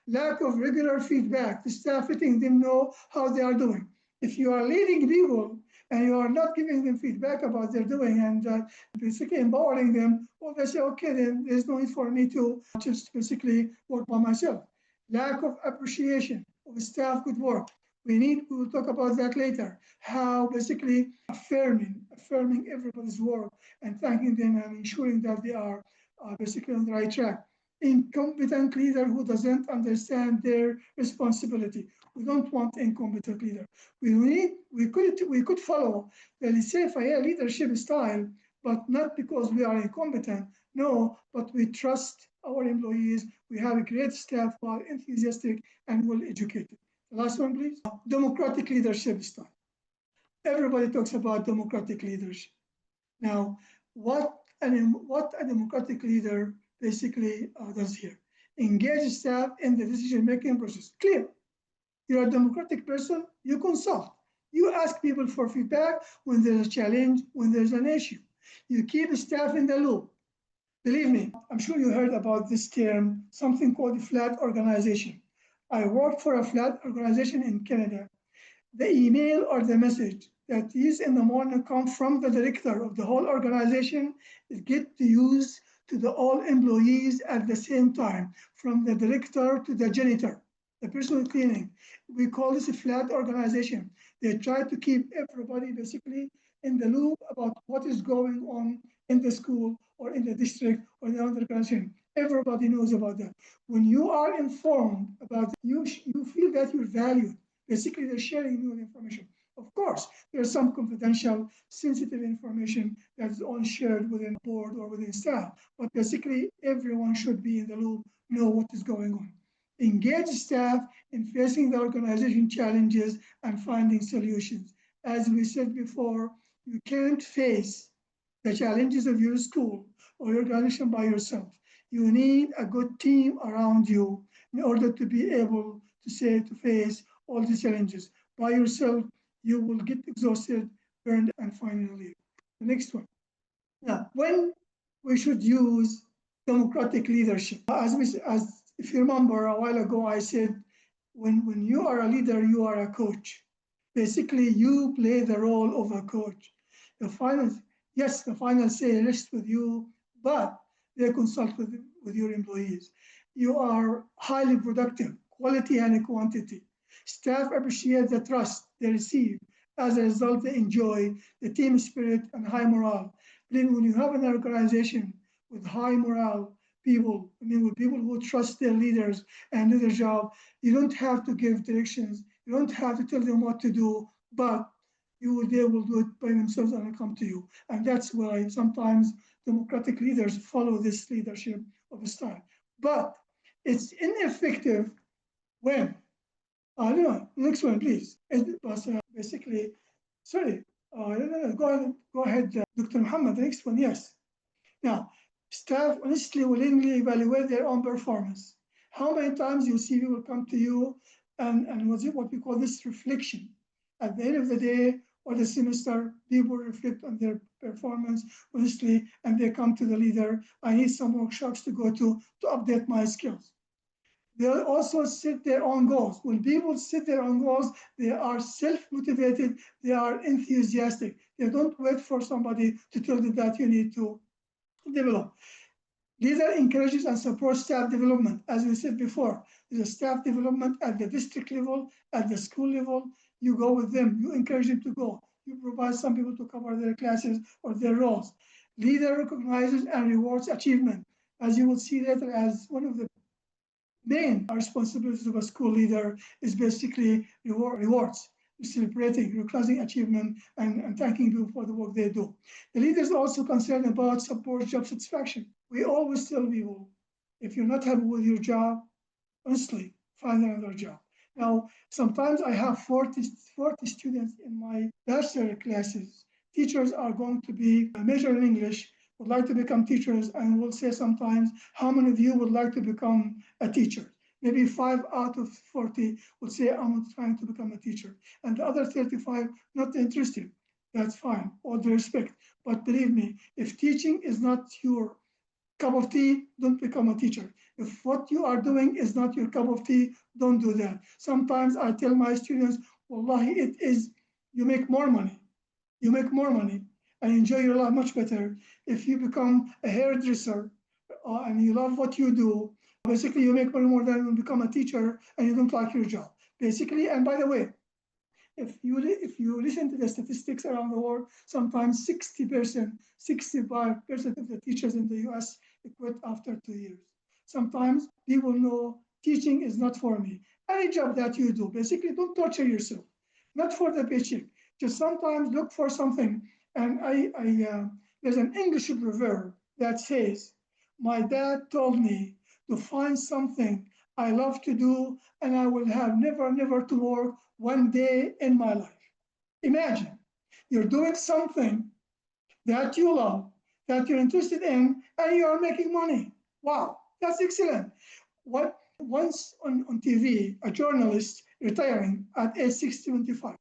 Lack of regular feedback, the staff letting them know how they are doing. If you are leading people and you are not giving them feedback about their doing and basically empowering them, well, they say, okay, then there's no need for me to just basically work by myself. Lack of appreciation of staff good work. We will talk about that later, how basically affirming everybody's work and thanking them and ensuring that they are basically on the right track. Incompetent leader who doesn't understand their responsibility. We don't want incompetent leader. We could follow the laissez-faire leadership style, but not because we are incompetent. No, but we trust our employees. We have a great staff who are enthusiastic and well educated. The last one, please. Democratic leadership style. Everybody talks about democratic leadership. Now, what a democratic leader basically does here. Engage staff in the decision-making process. Clear. You're a democratic person, you consult. You ask people for feedback when there's a challenge, when there's an issue. You keep staff in the loop. Believe me, I'm sure you heard about this term, something called flat organization. I worked for a flat organization in Canada. The email or the message that is in the morning comes from the director of the whole organization. It gets used to the all employees at the same time, from the director to the janitor, the person cleaning. We call this a flat organization. They try to keep everybody basically in the loop about what is going on in the school or in the district or in the organization. Everybody knows about that. When you are informed about it, you feel that you're valued. Basically, they're sharing new information. Of course, there's some confidential, sensitive information that is only shared within the board or within staff, but basically everyone should be in the loop, know what is going on. Engage staff in facing the organization challenges and finding solutions. As we said before, you can't face the challenges of your school or your organization by yourself. You need a good team around you in order to be able to face all the challenges. By yourself, you will get exhausted, burned, and finally leave. The next one. Now, when we should use democratic leadership, as if you remember a while ago, I said, when you are a leader, you are a coach. Basically, you play the role of a coach. The final say rests with you, but they consult with your employees. You are highly productive, quality and quantity. Staff appreciate the trust they receive. As a result, they enjoy the team spirit and high morale. Then when you have an organization with high morale people, with people who trust their leaders and do their job, you don't have to give directions. You don't have to tell them what to do, but they will do it by themselves and come to you. And that's why sometimes democratic leaders follow this leadership of a style. But it's ineffective when, next one, please. It was basically, sorry, go ahead, Dr. Muhammad, the next one, yes. Now, staff honestly willingly evaluate their own performance. How many times you see people come to you and what we call this reflection? At the end of the day or the semester, people reflect on their performance honestly, and they come to the leader. I need some workshops to go to update my skills. They'll also set their own goals. When people set their own goals, they are self-motivated, they are enthusiastic. They don't wait for somebody to tell them that you need to develop. Leader encourages and supports staff development. As we said before, there's a staff development at the district level, at the school level. You go with them, you encourage them to go. You provide some people to cover their classes or their roles. Leader recognizes and rewards achievement. As you will see later, as one of the main responsibilities of a school leader is basically rewards, celebrating, recognizing achievement, and thanking people for the work they do. The leader is also concerned about support job satisfaction. We always tell people, if you're not happy with your job, honestly, find another job. Now, sometimes I have 40 students in my bachelor classes. Teachers are going to be a major in English, would like to become teachers, and will say sometimes, how many of you would like to become a teacher? Maybe 5 out of 40 would say, I'm trying to become a teacher. And the other 35, not interested. That's fine, all the respect. But believe me, if teaching is not your cup of tea, don't become a teacher. If what you are doing is not your cup of tea, don't do that. Sometimes I tell my students, wallahi, it is, you make more money. You make more money and enjoy your life much better if you become a hairdresser and you love what you do. Basically, you make more than you become a teacher and you don't like your job. Basically, and by the way, if you listen to the statistics around the world, sometimes 60%, 65% of the teachers in the US quit after 2 years. Sometimes people know teaching is not for me. Any job that you do, basically don't torture yourself, not for the paycheck. Just sometimes look for something. And there's an English proverb that says, my dad told me to find something I love to do and I will have never to work one day in my life. Imagine you're doing something that you love, that you're interested in, and you are making money. Wow, that's excellent. Once on TV, a journalist retiring at age 75,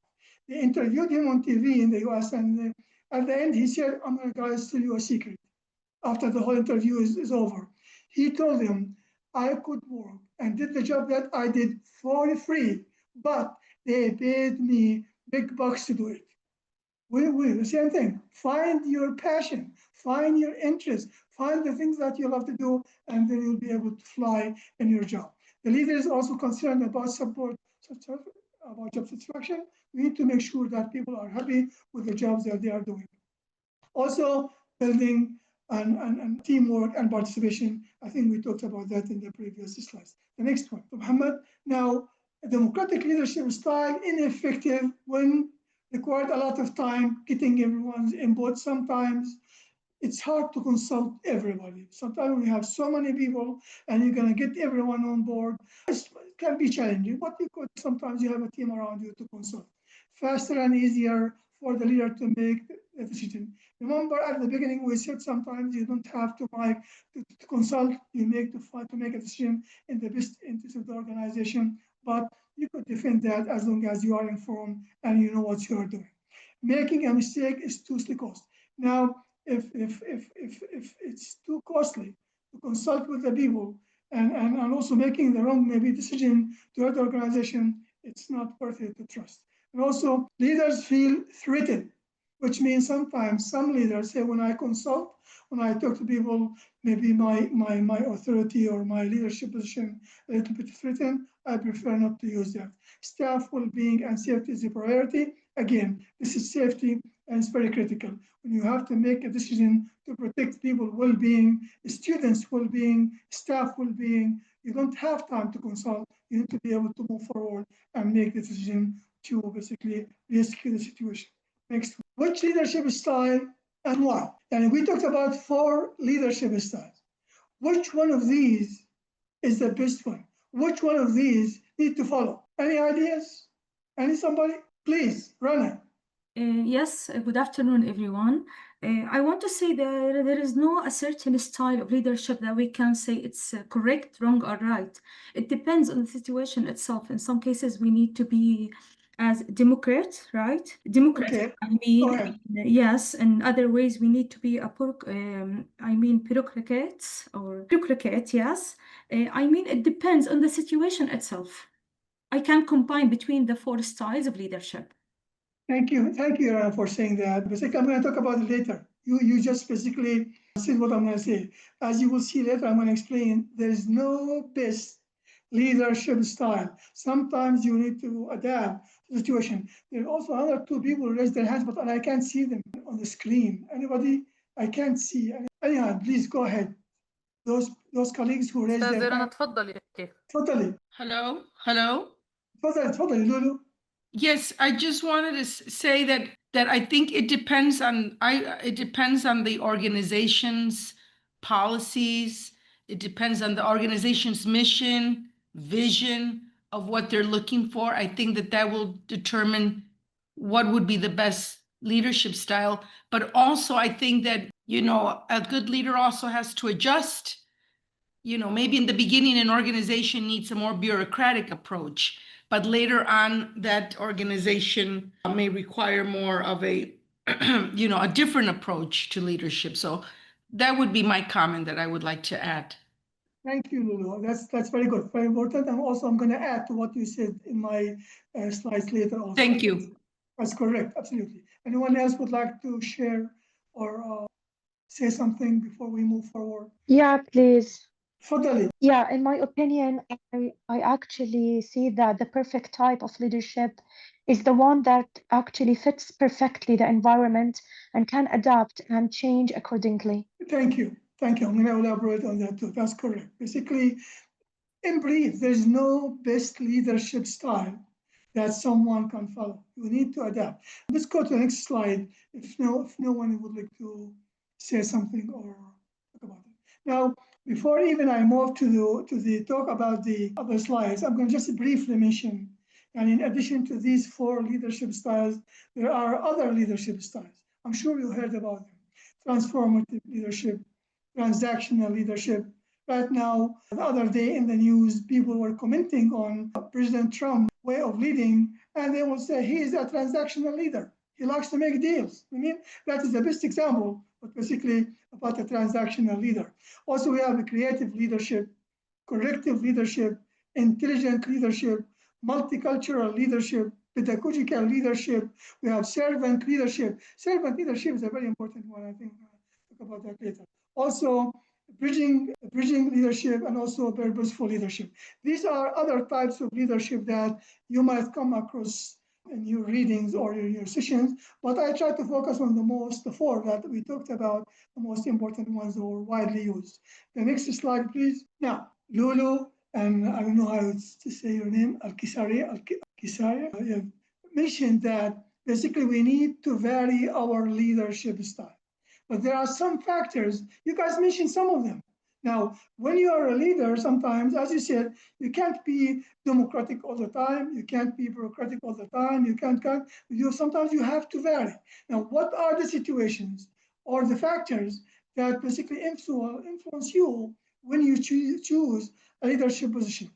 they interviewed him on TV in the US, and at the end he said, I'm going to tell you a secret. After the whole interview is over, he told them, I could work and did the job that I did for free, but they paid me big bucks to do it. The same thing. Find your passion, find your interest, find the things that you love to do, and then you'll be able to fly in your job. The leader is also concerned about support, about job satisfaction. We need to make sure that people are happy with the jobs that they are doing. Also, building and teamwork and participation. I think we talked about that in the previous slides. The next one, Muhammad. Now, democratic leadership style ineffective when required a lot of time, getting everyone's input. Sometimes it's hard to consult everybody. Sometimes we have so many people and you're going to get everyone on board. It can be challenging, but sometimes you have a team around you to consult. Faster and easier for the leader to make a decision. Remember at the beginning we said sometimes you don't have to consult, you make to make a decision in the best interest of the organization, but you could defend that as long as you are informed and you know what you are doing. Making a mistake is too costly. Now, if it's too costly to consult with the people and also making the wrong maybe decision to hurt the organization, it's not worth it to trust. And also leaders feel threatened, which means sometimes some leaders say when I consult, when I talk to people, maybe my authority or my leadership position a little bit threatened, I prefer not to use that. Staff well-being and safety is a priority. Again, this is safety and it's very critical. When you have to make a decision to protect people well-being, students well-being, staff well-being, you don't have time to consult. You need to be able to move forward and make the decision to basically rescue the situation. Next, which leadership style and why? And we talked about 4 leadership styles. Which one of these is the best one? Which one of these need to follow? Any ideas? Somebody? Please, Rana. Yes, good afternoon, everyone. I want to say that there is no a certain style of leadership that we can say it's correct, wrong, or right. It depends on the situation itself. In some cases, we need to be as Democrat, right? Democrats, Okay, I mean, go ahead. yes. In other ways, we need to be a bureaucrats or bureaucrat, yes. I mean, it depends on the situation itself. I can combine between the four styles of leadership. Thank you, Rana, for saying that. Basically, I'm going to talk about it later. You just basically said what I'm going to say. As you will see later, I'm going to explain there is no best leadership style. Sometimes you need to adapt to the situation. There are also other two people who raised their hands, but I can't see them on the screen. Anybody? I can't see. Anyhow, please go ahead. Those colleagues who raised أستاذ their رنا hands. تفضلي احكي. تفضلي Hello. تفضلي لولو. Yes, I just wanted to say that I think it depends on the organization's policies. It depends on the organization's mission, vision of what they're looking for. I think that will determine what would be the best leadership style. But also, I think that, a good leader also has to adjust. Maybe in the beginning, an organization needs a more bureaucratic approach, but later on, that organization may require more of a, a different approach to leadership. So that would be my comment that I would like to add. Thank you, Lulu. That's very good, very important. And also, I'm going to add to what you said in my slides later. Also, Thank you. That's correct, absolutely. Anyone else would like to share or say something before we move forward? Yeah, please. تفضلي. Yeah, in my opinion, I actually see that the perfect type of leadership is the one that actually fits perfectly the environment and can adapt and change accordingly. Thank you. I'm going to elaborate on that too. That's correct. Basically, in brief, there's no best leadership style that someone can follow. You need to adapt. Let's go to the next slide. If no one would like to say something or talk about it. Now, before even I move to the talk about the other slides, I'm going to just briefly mention, and in addition to these four leadership styles, there are other leadership styles. I'm sure you heard about them. Transformative leadership, transactional leadership. Right now, the other day in the news, people were commenting on President Trump's way of leading, and they will say he is a transactional leader. He likes to make deals. I mean, that is the best example, but basically about a transactional leader. Also, we have a creative leadership, corrective leadership, intelligent leadership, multicultural leadership, pedagogical leadership. We have servant leadership. Servant leadership is a very important one. I think I'll talk about that later. Also, bridging leadership and also purposeful leadership. These are other types of leadership that you might come across in your readings or your sessions, but I try to focus on the four that we talked about, the most important ones that were widely used. The next slide, please. Now, Lulu, and I don't know how to say your name, Al-Kisaria, mentioned that basically we need to vary our leadership style. But there are some factors, you guys mentioned some of them. Now, when you are a leader, sometimes, as you said, you can't be democratic all the time. You can't be bureaucratic all the time. Sometimes you have to vary. Now, what are the situations or the factors that basically influence you when you choose a leadership position?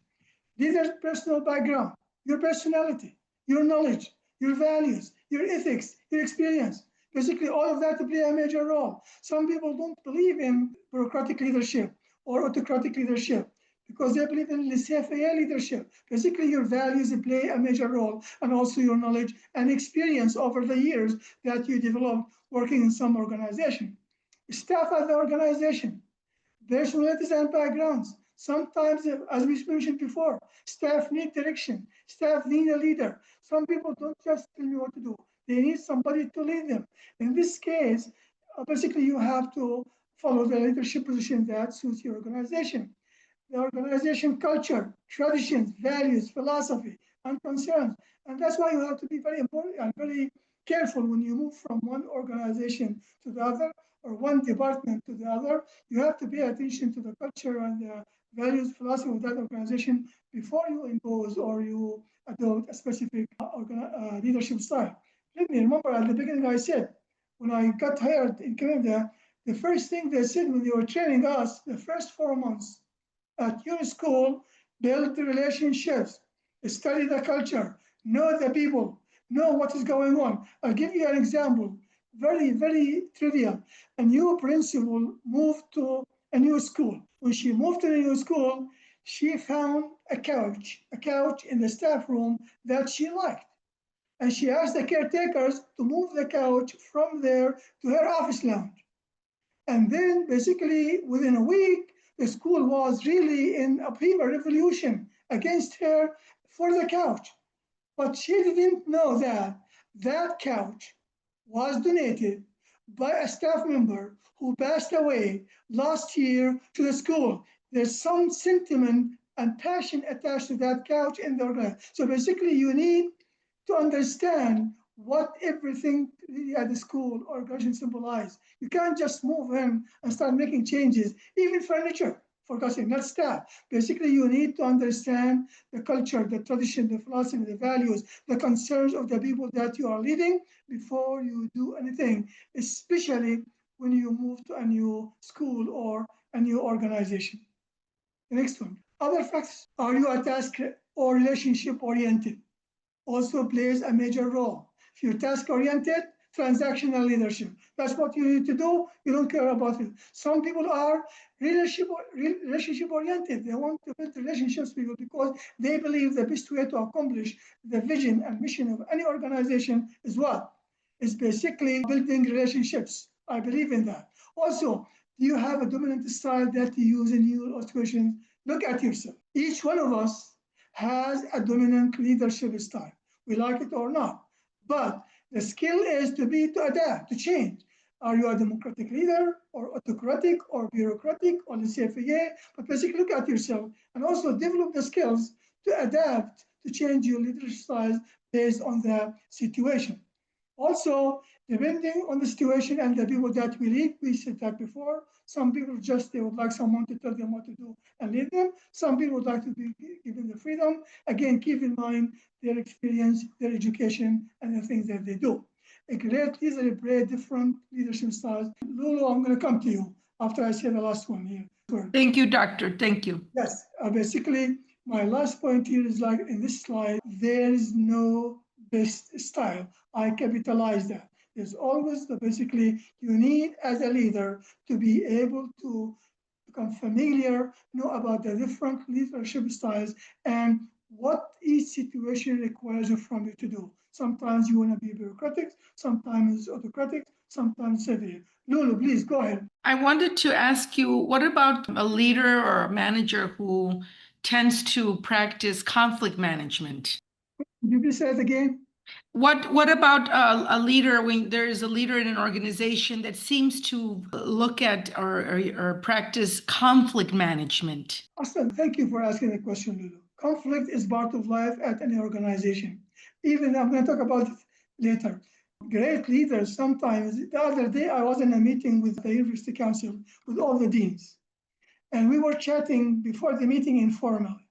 Leader's personal background, your personality, your knowledge, your values, your ethics, your experience. Basically, all of that play a major role. Some people don't believe in bureaucratic leadership or autocratic leadership because they believe in laissez-faire leadership. Basically, your values play a major role, and also your knowledge and experience over the years that you develop working in some organization. Staff at the organization, personalities and backgrounds. Sometimes, as we mentioned before, staff need direction. Staff need a leader. Some people don't just tell me what to do. They need somebody to lead them. In this case, basically you have to follow the leadership position that suits your organization. The organization culture, traditions, values, philosophy, and concerns. And that's why you have to be very important and very careful when you move from one organization to the other or one department to the other. You have to pay attention to the culture and the values, philosophy of that organization before you impose or you adopt a specific leadership style. Let me remember at the beginning I said, when I got hired in Canada, the first thing they said when they were training us, the first 4 months at your school, build the relationships, study the culture, know the people, know what is going on. I'll give you an example, very, very trivial. A new principal moved to a new school. When she moved to the new school, she found a couch in the staff room that she liked. And she asked the caretakers to move the couch from there to her office lounge. And then basically within a week, the school was really in a revolution against her for the couch. But she didn't know that that couch was donated by a staff member who passed away last year to the school. There's some sentiment and passion attached to that couch in the organization. So basically you need to understand what everything really at the school or organization symbolize. You can't just move in and start making changes, even furniture, for God's sake, not staff. Basically, you need to understand the culture, the tradition, the philosophy, the values, the concerns of the people that you are leading before you do anything, especially when you move to a new school or a new organization. The next one, other factors. Are you a task or relationship oriented? Also plays a major role. If you're task-oriented, transactional leadership. That's what you need to do. You don't care about it. Some people are relationship-oriented. They want to build relationships with people because they believe the best way to accomplish the vision and mission of any organization is what? Is basically building relationships. I believe in that. Also, do you have a dominant style that you use in your situations? Look at yourself. Each one of us has a dominant leadership style. We like it or not. But the skill is to adapt, to change. Are you a democratic leader or autocratic or bureaucratic or laissez-faire? But basically look at yourself and also develop the skills to adapt, to change your leadership styles based on the situation. Also, depending on the situation and the people that we lead, we said that before, some people they would like someone to tell them what to do and lead them. Some people would like to be given the freedom. Again, keep in mind their experience, their education, and the things that they do. A great leader plays different leadership styles. Lulu, I'm going to come to you after I say the last one here. Thank you, Doctor. Thank you. Yes, basically, my last point here is like in this slide, there is no best style. I capitalize that. There's always basically you need as a leader to be able to become familiar, know about the different leadership styles and what each situation requires from you to do. Sometimes you want to be bureaucratic, sometimes autocratic, sometimes severe. Lulu, please go ahead. I wanted to ask you, what about a leader or a manager who tends to practice conflict management? Could you please say it again? What about a leader when there is a leader in an organization that seems to look at or practice conflict management? Awesome. Thank you for asking the question, Lulu. Conflict is part of life at any organization. Even I'm going to talk about it later. Great leaders sometimes, the other day I was in a meeting with the University Council with all the deans. And we were chatting before the meeting informally.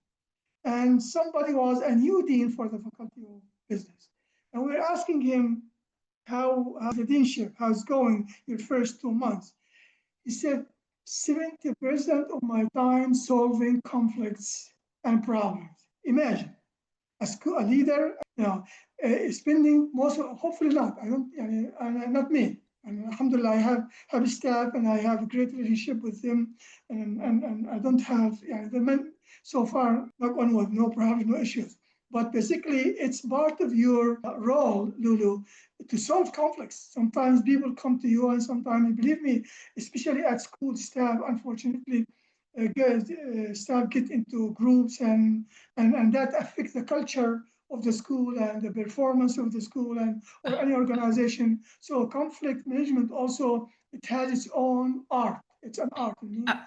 And somebody was a new dean for the Faculty of Business. And we were asking him how's the deanship, how's going your first 2 months? He said, 70% of my time solving conflicts and problems. Imagine a leader, spending most of, hopefully not, not me. And alhamdulillah, I have staff and I have a great relationship with them. And I don't have, so far, knock on wood, no problems, no issues. But basically, it's part of your role, Lulu, to solve conflicts. Sometimes people come to you, and sometimes, believe me, especially at school, staff, unfortunately, staff get into groups, and that affects the culture of the school and the performance of the school and or any organization. So conflict management also, it has its own art. It's an art.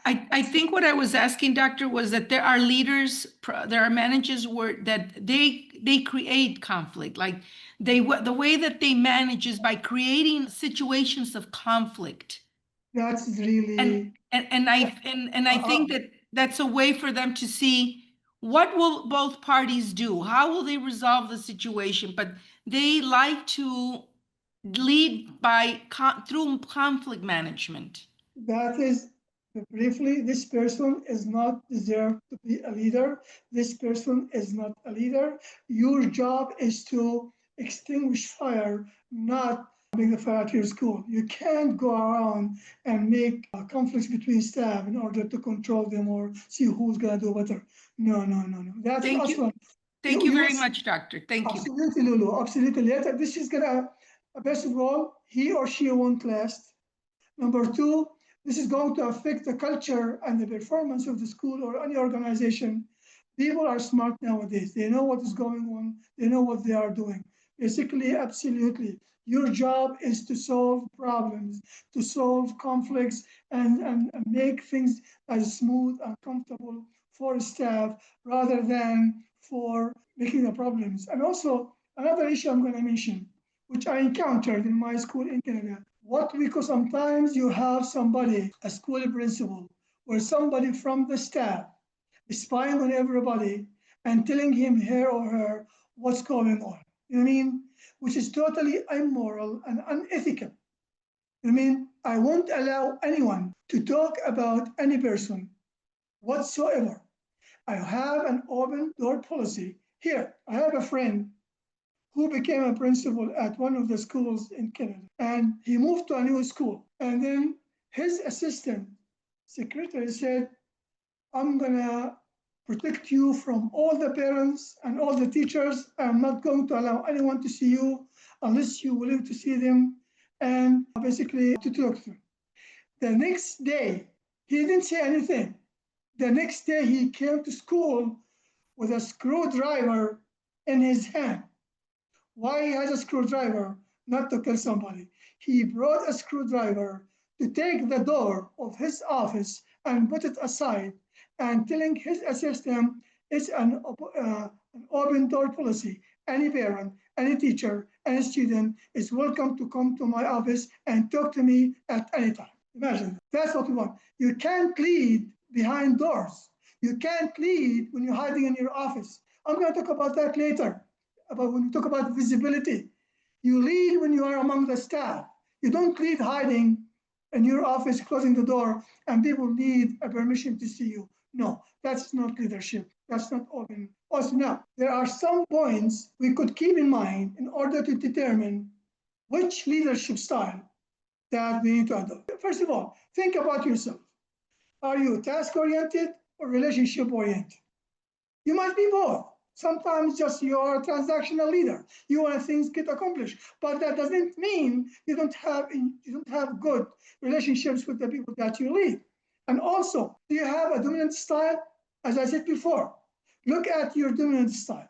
I think what I was asking, Doctor, was that there are leaders, there are managers that they create conflict. Like the way that they manage is by creating situations of conflict. That's really and I think that that's a way for them to see what will both parties do, how will they resolve the situation, but they like to lead by through conflict management. That is, briefly, this person is not deserved to be a leader. This person is not a leader. Your job is to extinguish fire, not bring the fire to your school. You can't go around and make conflicts between staff in order to control them or see who's going to do better. No. That's Thank you. also. Thank you very much, Doctor. Thank you. Absolutely, Lulu. Absolutely. Later, this is gonna, first of all, he or she won't last. Number two, this is going to affect the culture and the performance of the school or any organization. People are smart nowadays. They know what is going on. They know what they are doing. Basically, absolutely. Your job is to solve problems, to solve conflicts, and make things as smooth and comfortable for staff rather than for making the problems. And also, another issue I'm going to mention, which I encountered in my school in Canada. Because sometimes you have somebody, a school principal, or somebody from the staff spying on everybody and telling him, her or her, what's going on. You know what I mean? Which is totally immoral and unethical. You know what I mean? I won't allow anyone to talk about any person whatsoever. I have an open door policy. Here, I have a friend who became a principal at one of the schools in Canada. And he moved to a new school. And then his assistant secretary said, I'm gonna protect you from all the parents and all the teachers. I'm not going to allow anyone to see you unless you're willing to see them and basically to talk to them. The next day, he didn't say anything. The next day, he came to school with a screwdriver in his hand. Why he has a screwdriver? Not to kill somebody. He brought a screwdriver to take the door of his office and put it aside and telling his assistant it's an open door policy. Any parent, any teacher, any student is welcome to come to my office and talk to me at any time. Imagine, that's what we want. You can't lead behind doors. You can't lead when you're hiding in your office. I'm going to talk about that later. About when you talk about visibility, you lead when you are among the staff. You don't lead hiding in your office, closing the door, and people need a permission to see you. No, that's not leadership. That's not open. Also, now, there are some points we could keep in mind in order to determine which leadership style that we need to adopt. First of all, think about yourself. Are you task-oriented or relationship-oriented? You might be both. Sometimes just you're a transactional leader. You want things get accomplished, but that doesn't mean you don't have good relationships with the people that you lead. And also, do you have a dominant style? As I said before, look at your dominant style.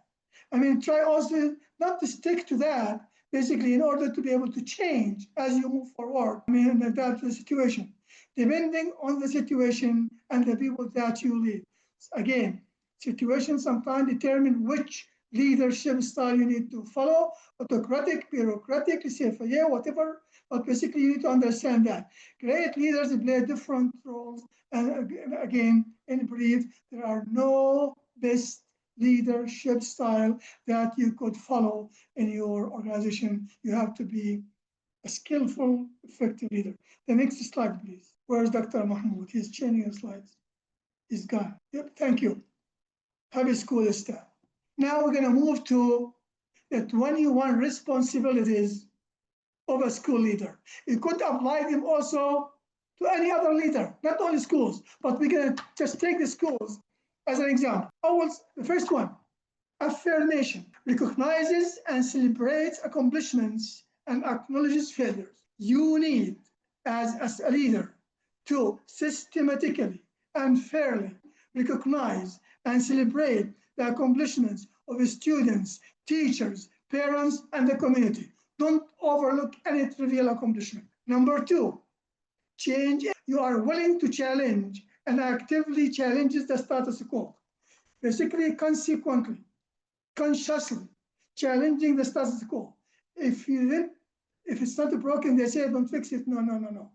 I mean, try also not to stick to that, basically, in order to be able to change as you move forward. I mean, that's the situation, depending on the situation and the people that you lead. Again, situations sometimes determine which leadership style you need to follow, autocratic, bureaucratic, laissez-faire, whatever, but basically you need to understand that. Great leaders play different roles, and again, in brief, there are no best leadership style that you could follow in your organization. You have to be a skillful, effective leader. The next slide, please. Where's Dr. Mahmoud? He's changing the slides. He's gone. Yep, thank you. Happy school staff. Now we're going to move to the 21 responsibilities of a school leader. You could apply them also to any other leader, not only schools, but we're going to just take the schools as an example. The first one, affirmation, recognizes and celebrates accomplishments and acknowledges failures. You need, as a leader, to systematically and fairly recognize and celebrate the accomplishments of students, teachers, parents, and the community. Don't overlook any trivial accomplishment. Number two, change. You are willing to challenge and actively challenges the status quo. Basically, consequently, consciously challenging the status quo. If it's not broken, they say don't fix it. No.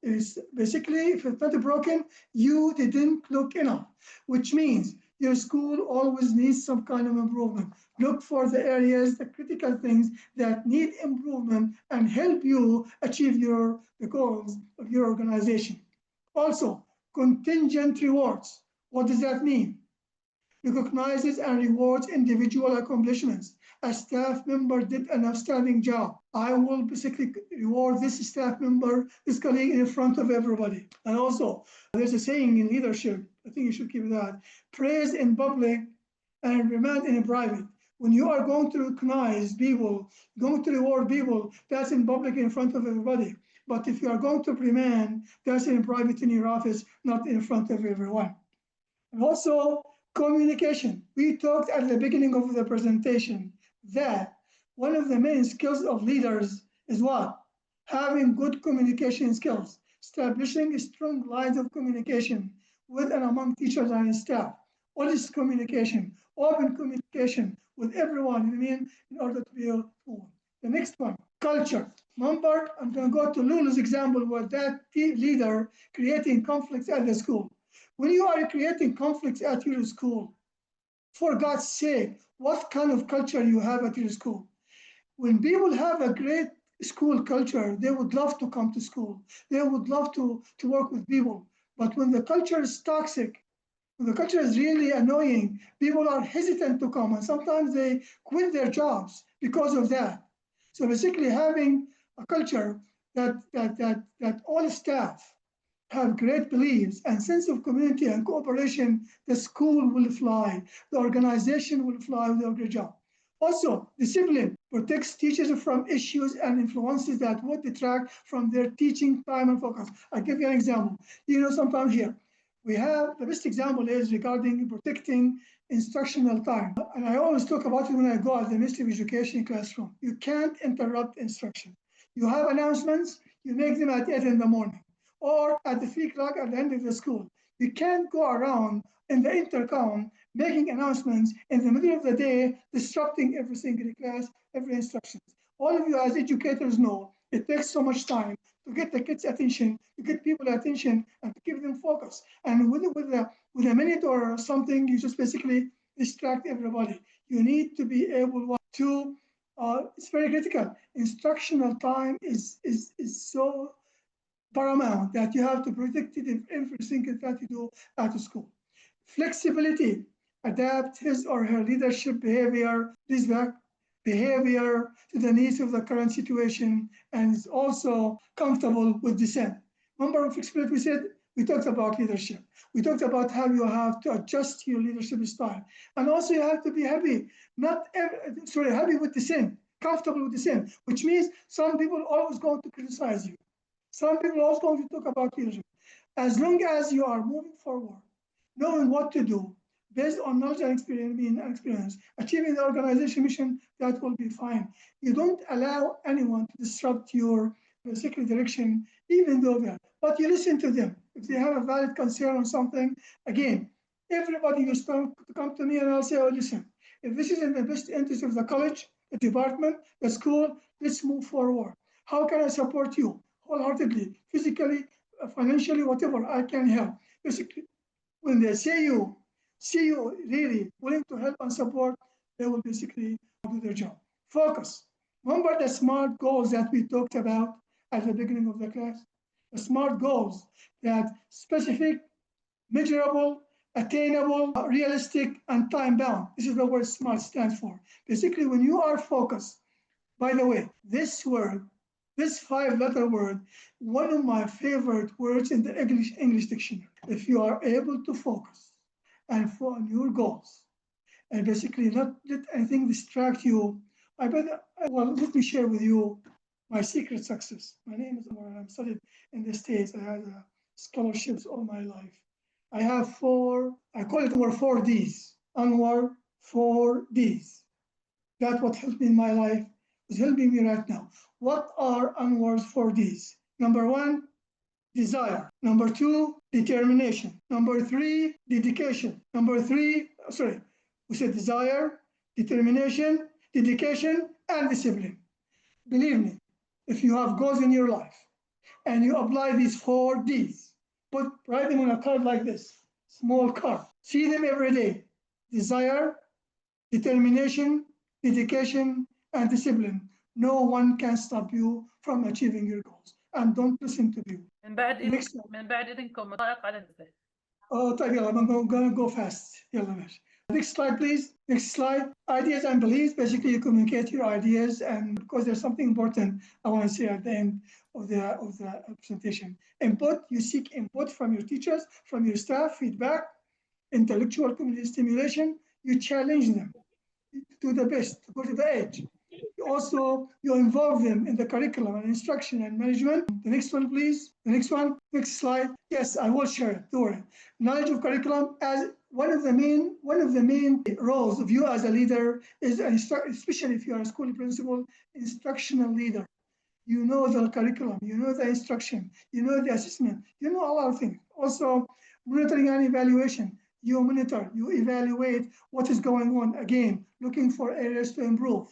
It's basically, if it's not broken, you didn't look enough, which means Your school always needs some kind of improvement. Look for the areas, the critical things that need improvement and help you achieve the goals of your organization. Also, contingent rewards. What does that mean? Recognizes and rewards individual accomplishments. A staff member did an outstanding job. I will basically reward this staff member, this colleague in front of everybody. And also, there's a saying in leadership, I think you should keep that, praise in public and reprimand in private. When you are going to recognize people, going to reward people, that's in public in front of everybody. But if you are going to reprimand, that's in private in your office, not in front of everyone. And also, communication. We talked at the beginning of the presentation that one of the main skills of leaders is what? Having good communication skills, establishing strong lines of communication with and among teachers and staff. What is communication? Open communication with everyone, in order to be able to. The next one, culture. Remember, I'm going to go to Lulu's example where that leader creating conflicts at the school. When you are creating conflicts at your school, for God's sake, what kind of culture you have at your school? When people have a great school culture, they would love to come to school. They would love to work with people. But when the culture is toxic, when the culture is really annoying, people are hesitant to come, and sometimes they quit their jobs because of that. So basically having a culture that all staff have great beliefs and sense of community and cooperation, the school will fly, the organization will fly, will do a great job. Also, discipline protects teachers from issues and influences that would detract from their teaching time and focus. I'll give you an example. Sometimes here, we have, the best example is regarding protecting instructional time. And I always talk about it when I go at the Ministry of Education classroom. You can't interrupt instruction. You have announcements, you make them at 8 in the morning. Or at the 3 o'clock at the end of the school. You can't go around in the intercom making announcements in the middle of the day, disrupting every single class, every instruction. All of you as educators know, it takes so much time to get the kids' attention, to get people's attention, and to keep them focused. And with a minute or something, you just basically distract everybody. You need to be able to, it's very critical. Instructional time is so paramount that you have to protect it in everything that you do at school. Flexibility, adapt his or her leadership behavior to the needs of the current situation, and is also comfortable with dissent. Remember flexibility, we talked about leadership. We talked about how you have to adjust your leadership style. And also you have to be happy with dissent, comfortable with dissent, which means some people are always going to criticize you. Some people are also going to talk about leadership. As long as you are moving forward, knowing what to do, based on knowledge and experience, achieving the organization mission, that will be fine. You don't allow anyone to disrupt your basically direction, even though they're, but you listen to them. If they have a valid concern on something, again, everybody used to come to me and I'll say, oh, listen, if this is in the best interest of the college, the department, the school, let's move forward. How can I support you? Wholeheartedly, physically, financially, whatever I can help. Basically, when they see you really willing to help and support, they will basically do their job. Focus. Remember the SMART goals that we talked about at the beginning of the class? The SMART goals, that specific, measurable, attainable, realistic, and time-bound. This is the word SMART stands for. Basically, when you are focused, by the way, this word, this 5-letter word, one of my favorite words in the English dictionary. If you are able to focus and on your goals, and basically not let anything distract you, let me share with you my secret success. My name is Omar, and I'm studied in the States. I had scholarships all my life. I have I call it Anwar 4 Ds. Anwar 4 Ds. That's what helped me in my life, is helping me right now. What are Anwar's 4 Ds? Number 1, desire. Number 2, determination. Number 3, dedication. We said desire, determination, dedication, and discipline. Believe me, if you have goals in your life and you apply these 4 Ds, write them on a card like this, small card. See them every day. desire, determination, dedication, and discipline. No one can stop you from achieving your goals. And don't listen to you. Next one. من بعد إذنكم مضايق على النساء. Oh, طيب يلا, I'm gonna go fast. يلا ماشي. Next slide, please. Next slide. Ideas and beliefs. Basically, you communicate your ideas, and because there's something important I want to say at the end of the presentation. Input. You seek input from your teachers, from your staff, feedback, intellectual community stimulation. You challenge them to the best, to go to the edge. Also, you involve them in the curriculum and instruction and management. The next one, please. The next one. Next slide. Yes, I will share it. Don't worry. Knowledge of curriculum as one of the main roles of you as a leader is, especially if you are a school principal, instructional leader. You know the curriculum, you know the instruction, you know the assessment, you know a lot of things. Also, monitoring and evaluation. You monitor, you evaluate what is going on. Again, looking for areas to improve.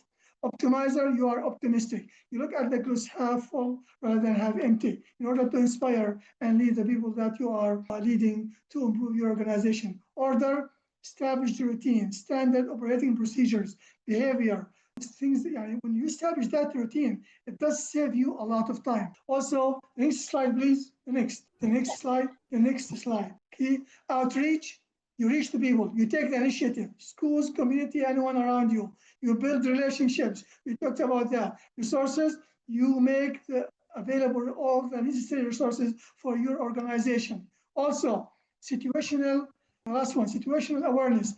Optimizer, you are optimistic. You look at the glass half full rather than half empty in order to inspire and lead the people that you are leading to improve your organization. Order, established routine, standard operating procedures, behavior, things that, when you establish that routine, it does save you a lot of time. Also, next slide, please. The next slide. Key outreach. You reach the people, you take the initiative, schools, community, anyone around you. You build relationships. We talked about that. Resources, you make available all the necessary resources for your organization. Also, situational awareness.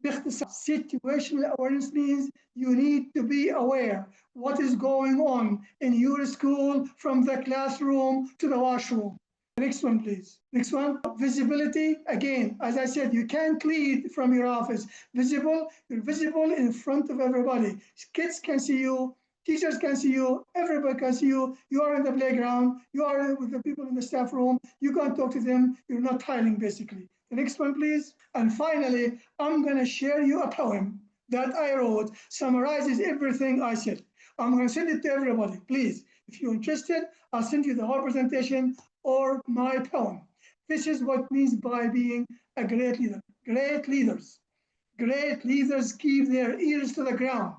Situational awareness means you need to be aware what is going on in your school from the classroom to the washroom. Next one, please. Next one, visibility. Again, as I said, you can't lead from your office. You're visible in front of everybody. Kids can see you, teachers can see you, everybody can see you. You are in the playground, you are with the people in the staff room, you can't talk to them, you're not hiding basically. The next one, please. And finally, I'm gonna share you a poem that I wrote, summarizes everything I said. I'm gonna send it to everybody, please. If you're interested, I'll send you the whole presentation or my poem. This is what means by being a great leader. Great leaders keep their ears to the ground.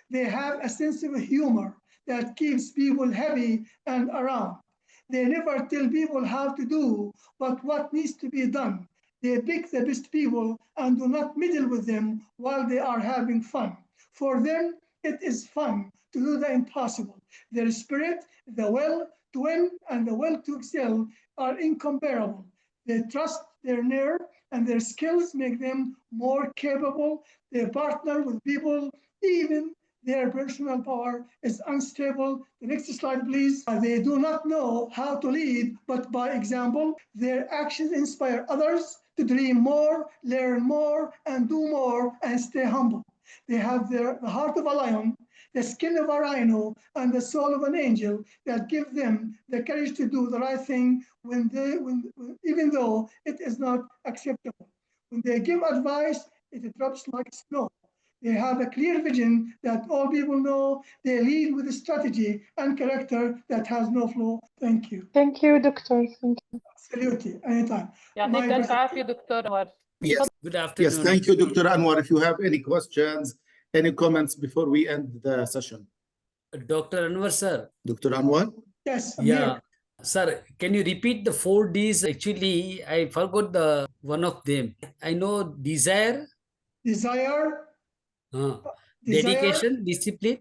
They have a sense of humor that keeps people happy and around. They never tell people how to do, but what needs to be done. They pick the best people and do not meddle with them while they are having fun. For them, it is fun to do the impossible. Their spirit, the will to win and the will to excel are incomparable. They trust their nerve and their skills make them more capable. They partner with people, even their personal power is unstable. The next slide, please. They do not know how to lead, but by example, their actions inspire others to dream more, learn more, and do more, and stay humble. They have the heart of a lion, the skin of a rhino, and the soul of an angel that give them the courage to do the right thing even though it is not acceptable. When they give advice, it drops like snow. They have a clear vision that all people know. They lead with a strategy and character that has no flaw. Thank you. Thank you, Doctor. Thank you. Absolutely, anytime. يعطيك ألف عافية دكتور أنور. Yes, Good afternoon. yes, thank you, Dr. Anwar. If you have any questions, any comments before we end the session. Dr. Anwar, sir. Dr. Anwar? Yes, I'm Yeah. here. Sir, can you repeat the 4 Ds? Actually, I forgot the one of them. I know desire, Desire, dedication, discipline.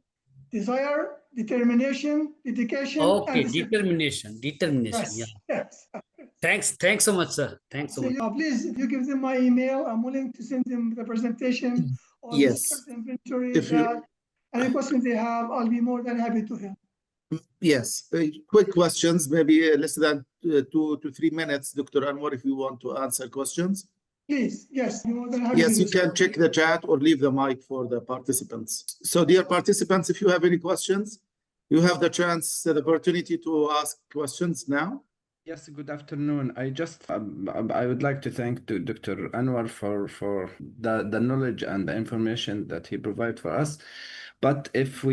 desire, determination, dedication, Okay, and discipline. determination. Yes, Yeah. yes. Thanks so much, sir. Thanks so So, much. please, if you give them my email, I'm willing to send them the presentation or Yes. discuss inventory. If you- Any questions they have, I'll be more than happy to help. Yes, quick questions, maybe less than 2 to 3 minutes, Dr. Anwar, if you want to answer questions. Please, yes, you're more than happy. Yes, to you do so. can check the chat or leave the mic for the participants. So dear participants, if you have any questions, you have the chance, the opportunity to ask questions now. Yes, good afternoon. I would like to thank Dr. Anwar for the knowledge and the information that he provided for us. But if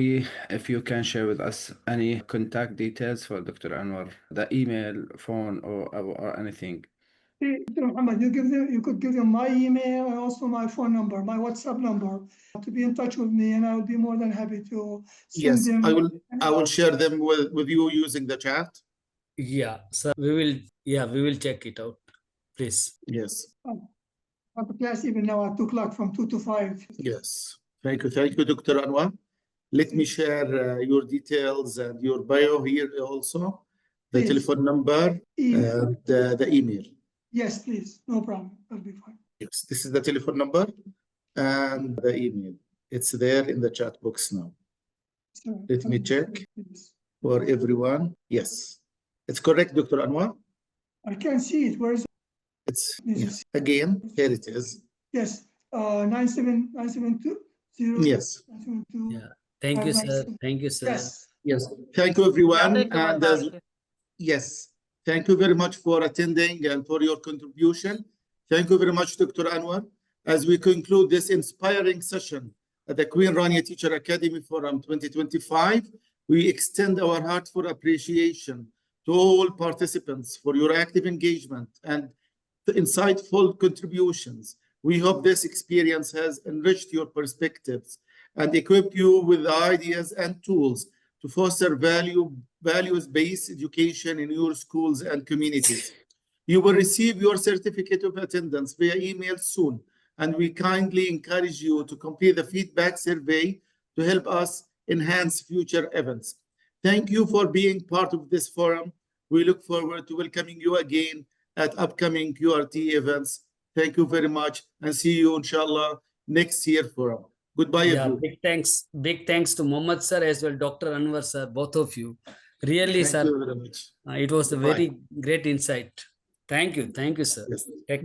you can share with us any contact details for Dr. Anwar, the email, phone, or anything, Dr. Muhammad, you could give them my email and also my phone number, my WhatsApp number, to be in touch with me, and I would be more than happy to send Yes, them. I will share them with you using the chat. Yeah, sir, we will check it out, please. Yes, Have a class even now at 2 o'clock from 2 to 5. yes. Thank you, Dr. Anwar. Let me share your details and your bio here also, the Please. telephone number Email. and the email. Yes, please. No problem. That'll be fine. Yes, this is the telephone number and the email. It's there in the chat box now. So, Let me check please. for everyone. Yes, it's correct, Dr. Anwar. I can't see it. Where is it? It's Yes. again, here it is. Yes, 972. Yes. 972. Yeah. Thank you, sir. Thank you, sir. Yes. Yes. Thank you, everyone. يعطيكم And العافية. yes, thank you very much for attending and for your contribution. Thank you very much, Dr. Anwar. As we conclude this inspiring session at the Queen Rania Teacher Academy Forum 2025, we extend our heartfelt appreciation to all participants for your active engagement and the insightful contributions. We hope this experience has enriched your perspectives and equipped you with the ideas and tools to foster values-based education in your schools and communities. You will receive your certificate of attendance via email soon, and we kindly encourage you to complete the feedback survey to help us enhance future events. Thank you for being part of this forum. We look forward to welcoming you again at upcoming QRT events. Thank you very much, and see you, inshallah, next year forum. Goodbye, Yeah, everyone. big thanks to Mohammed sir as well, Dr. Anwar sir, both of you. Really, Thank sir, you very much. it was a Bye. very great insight. Thank you, sir. Yes. Take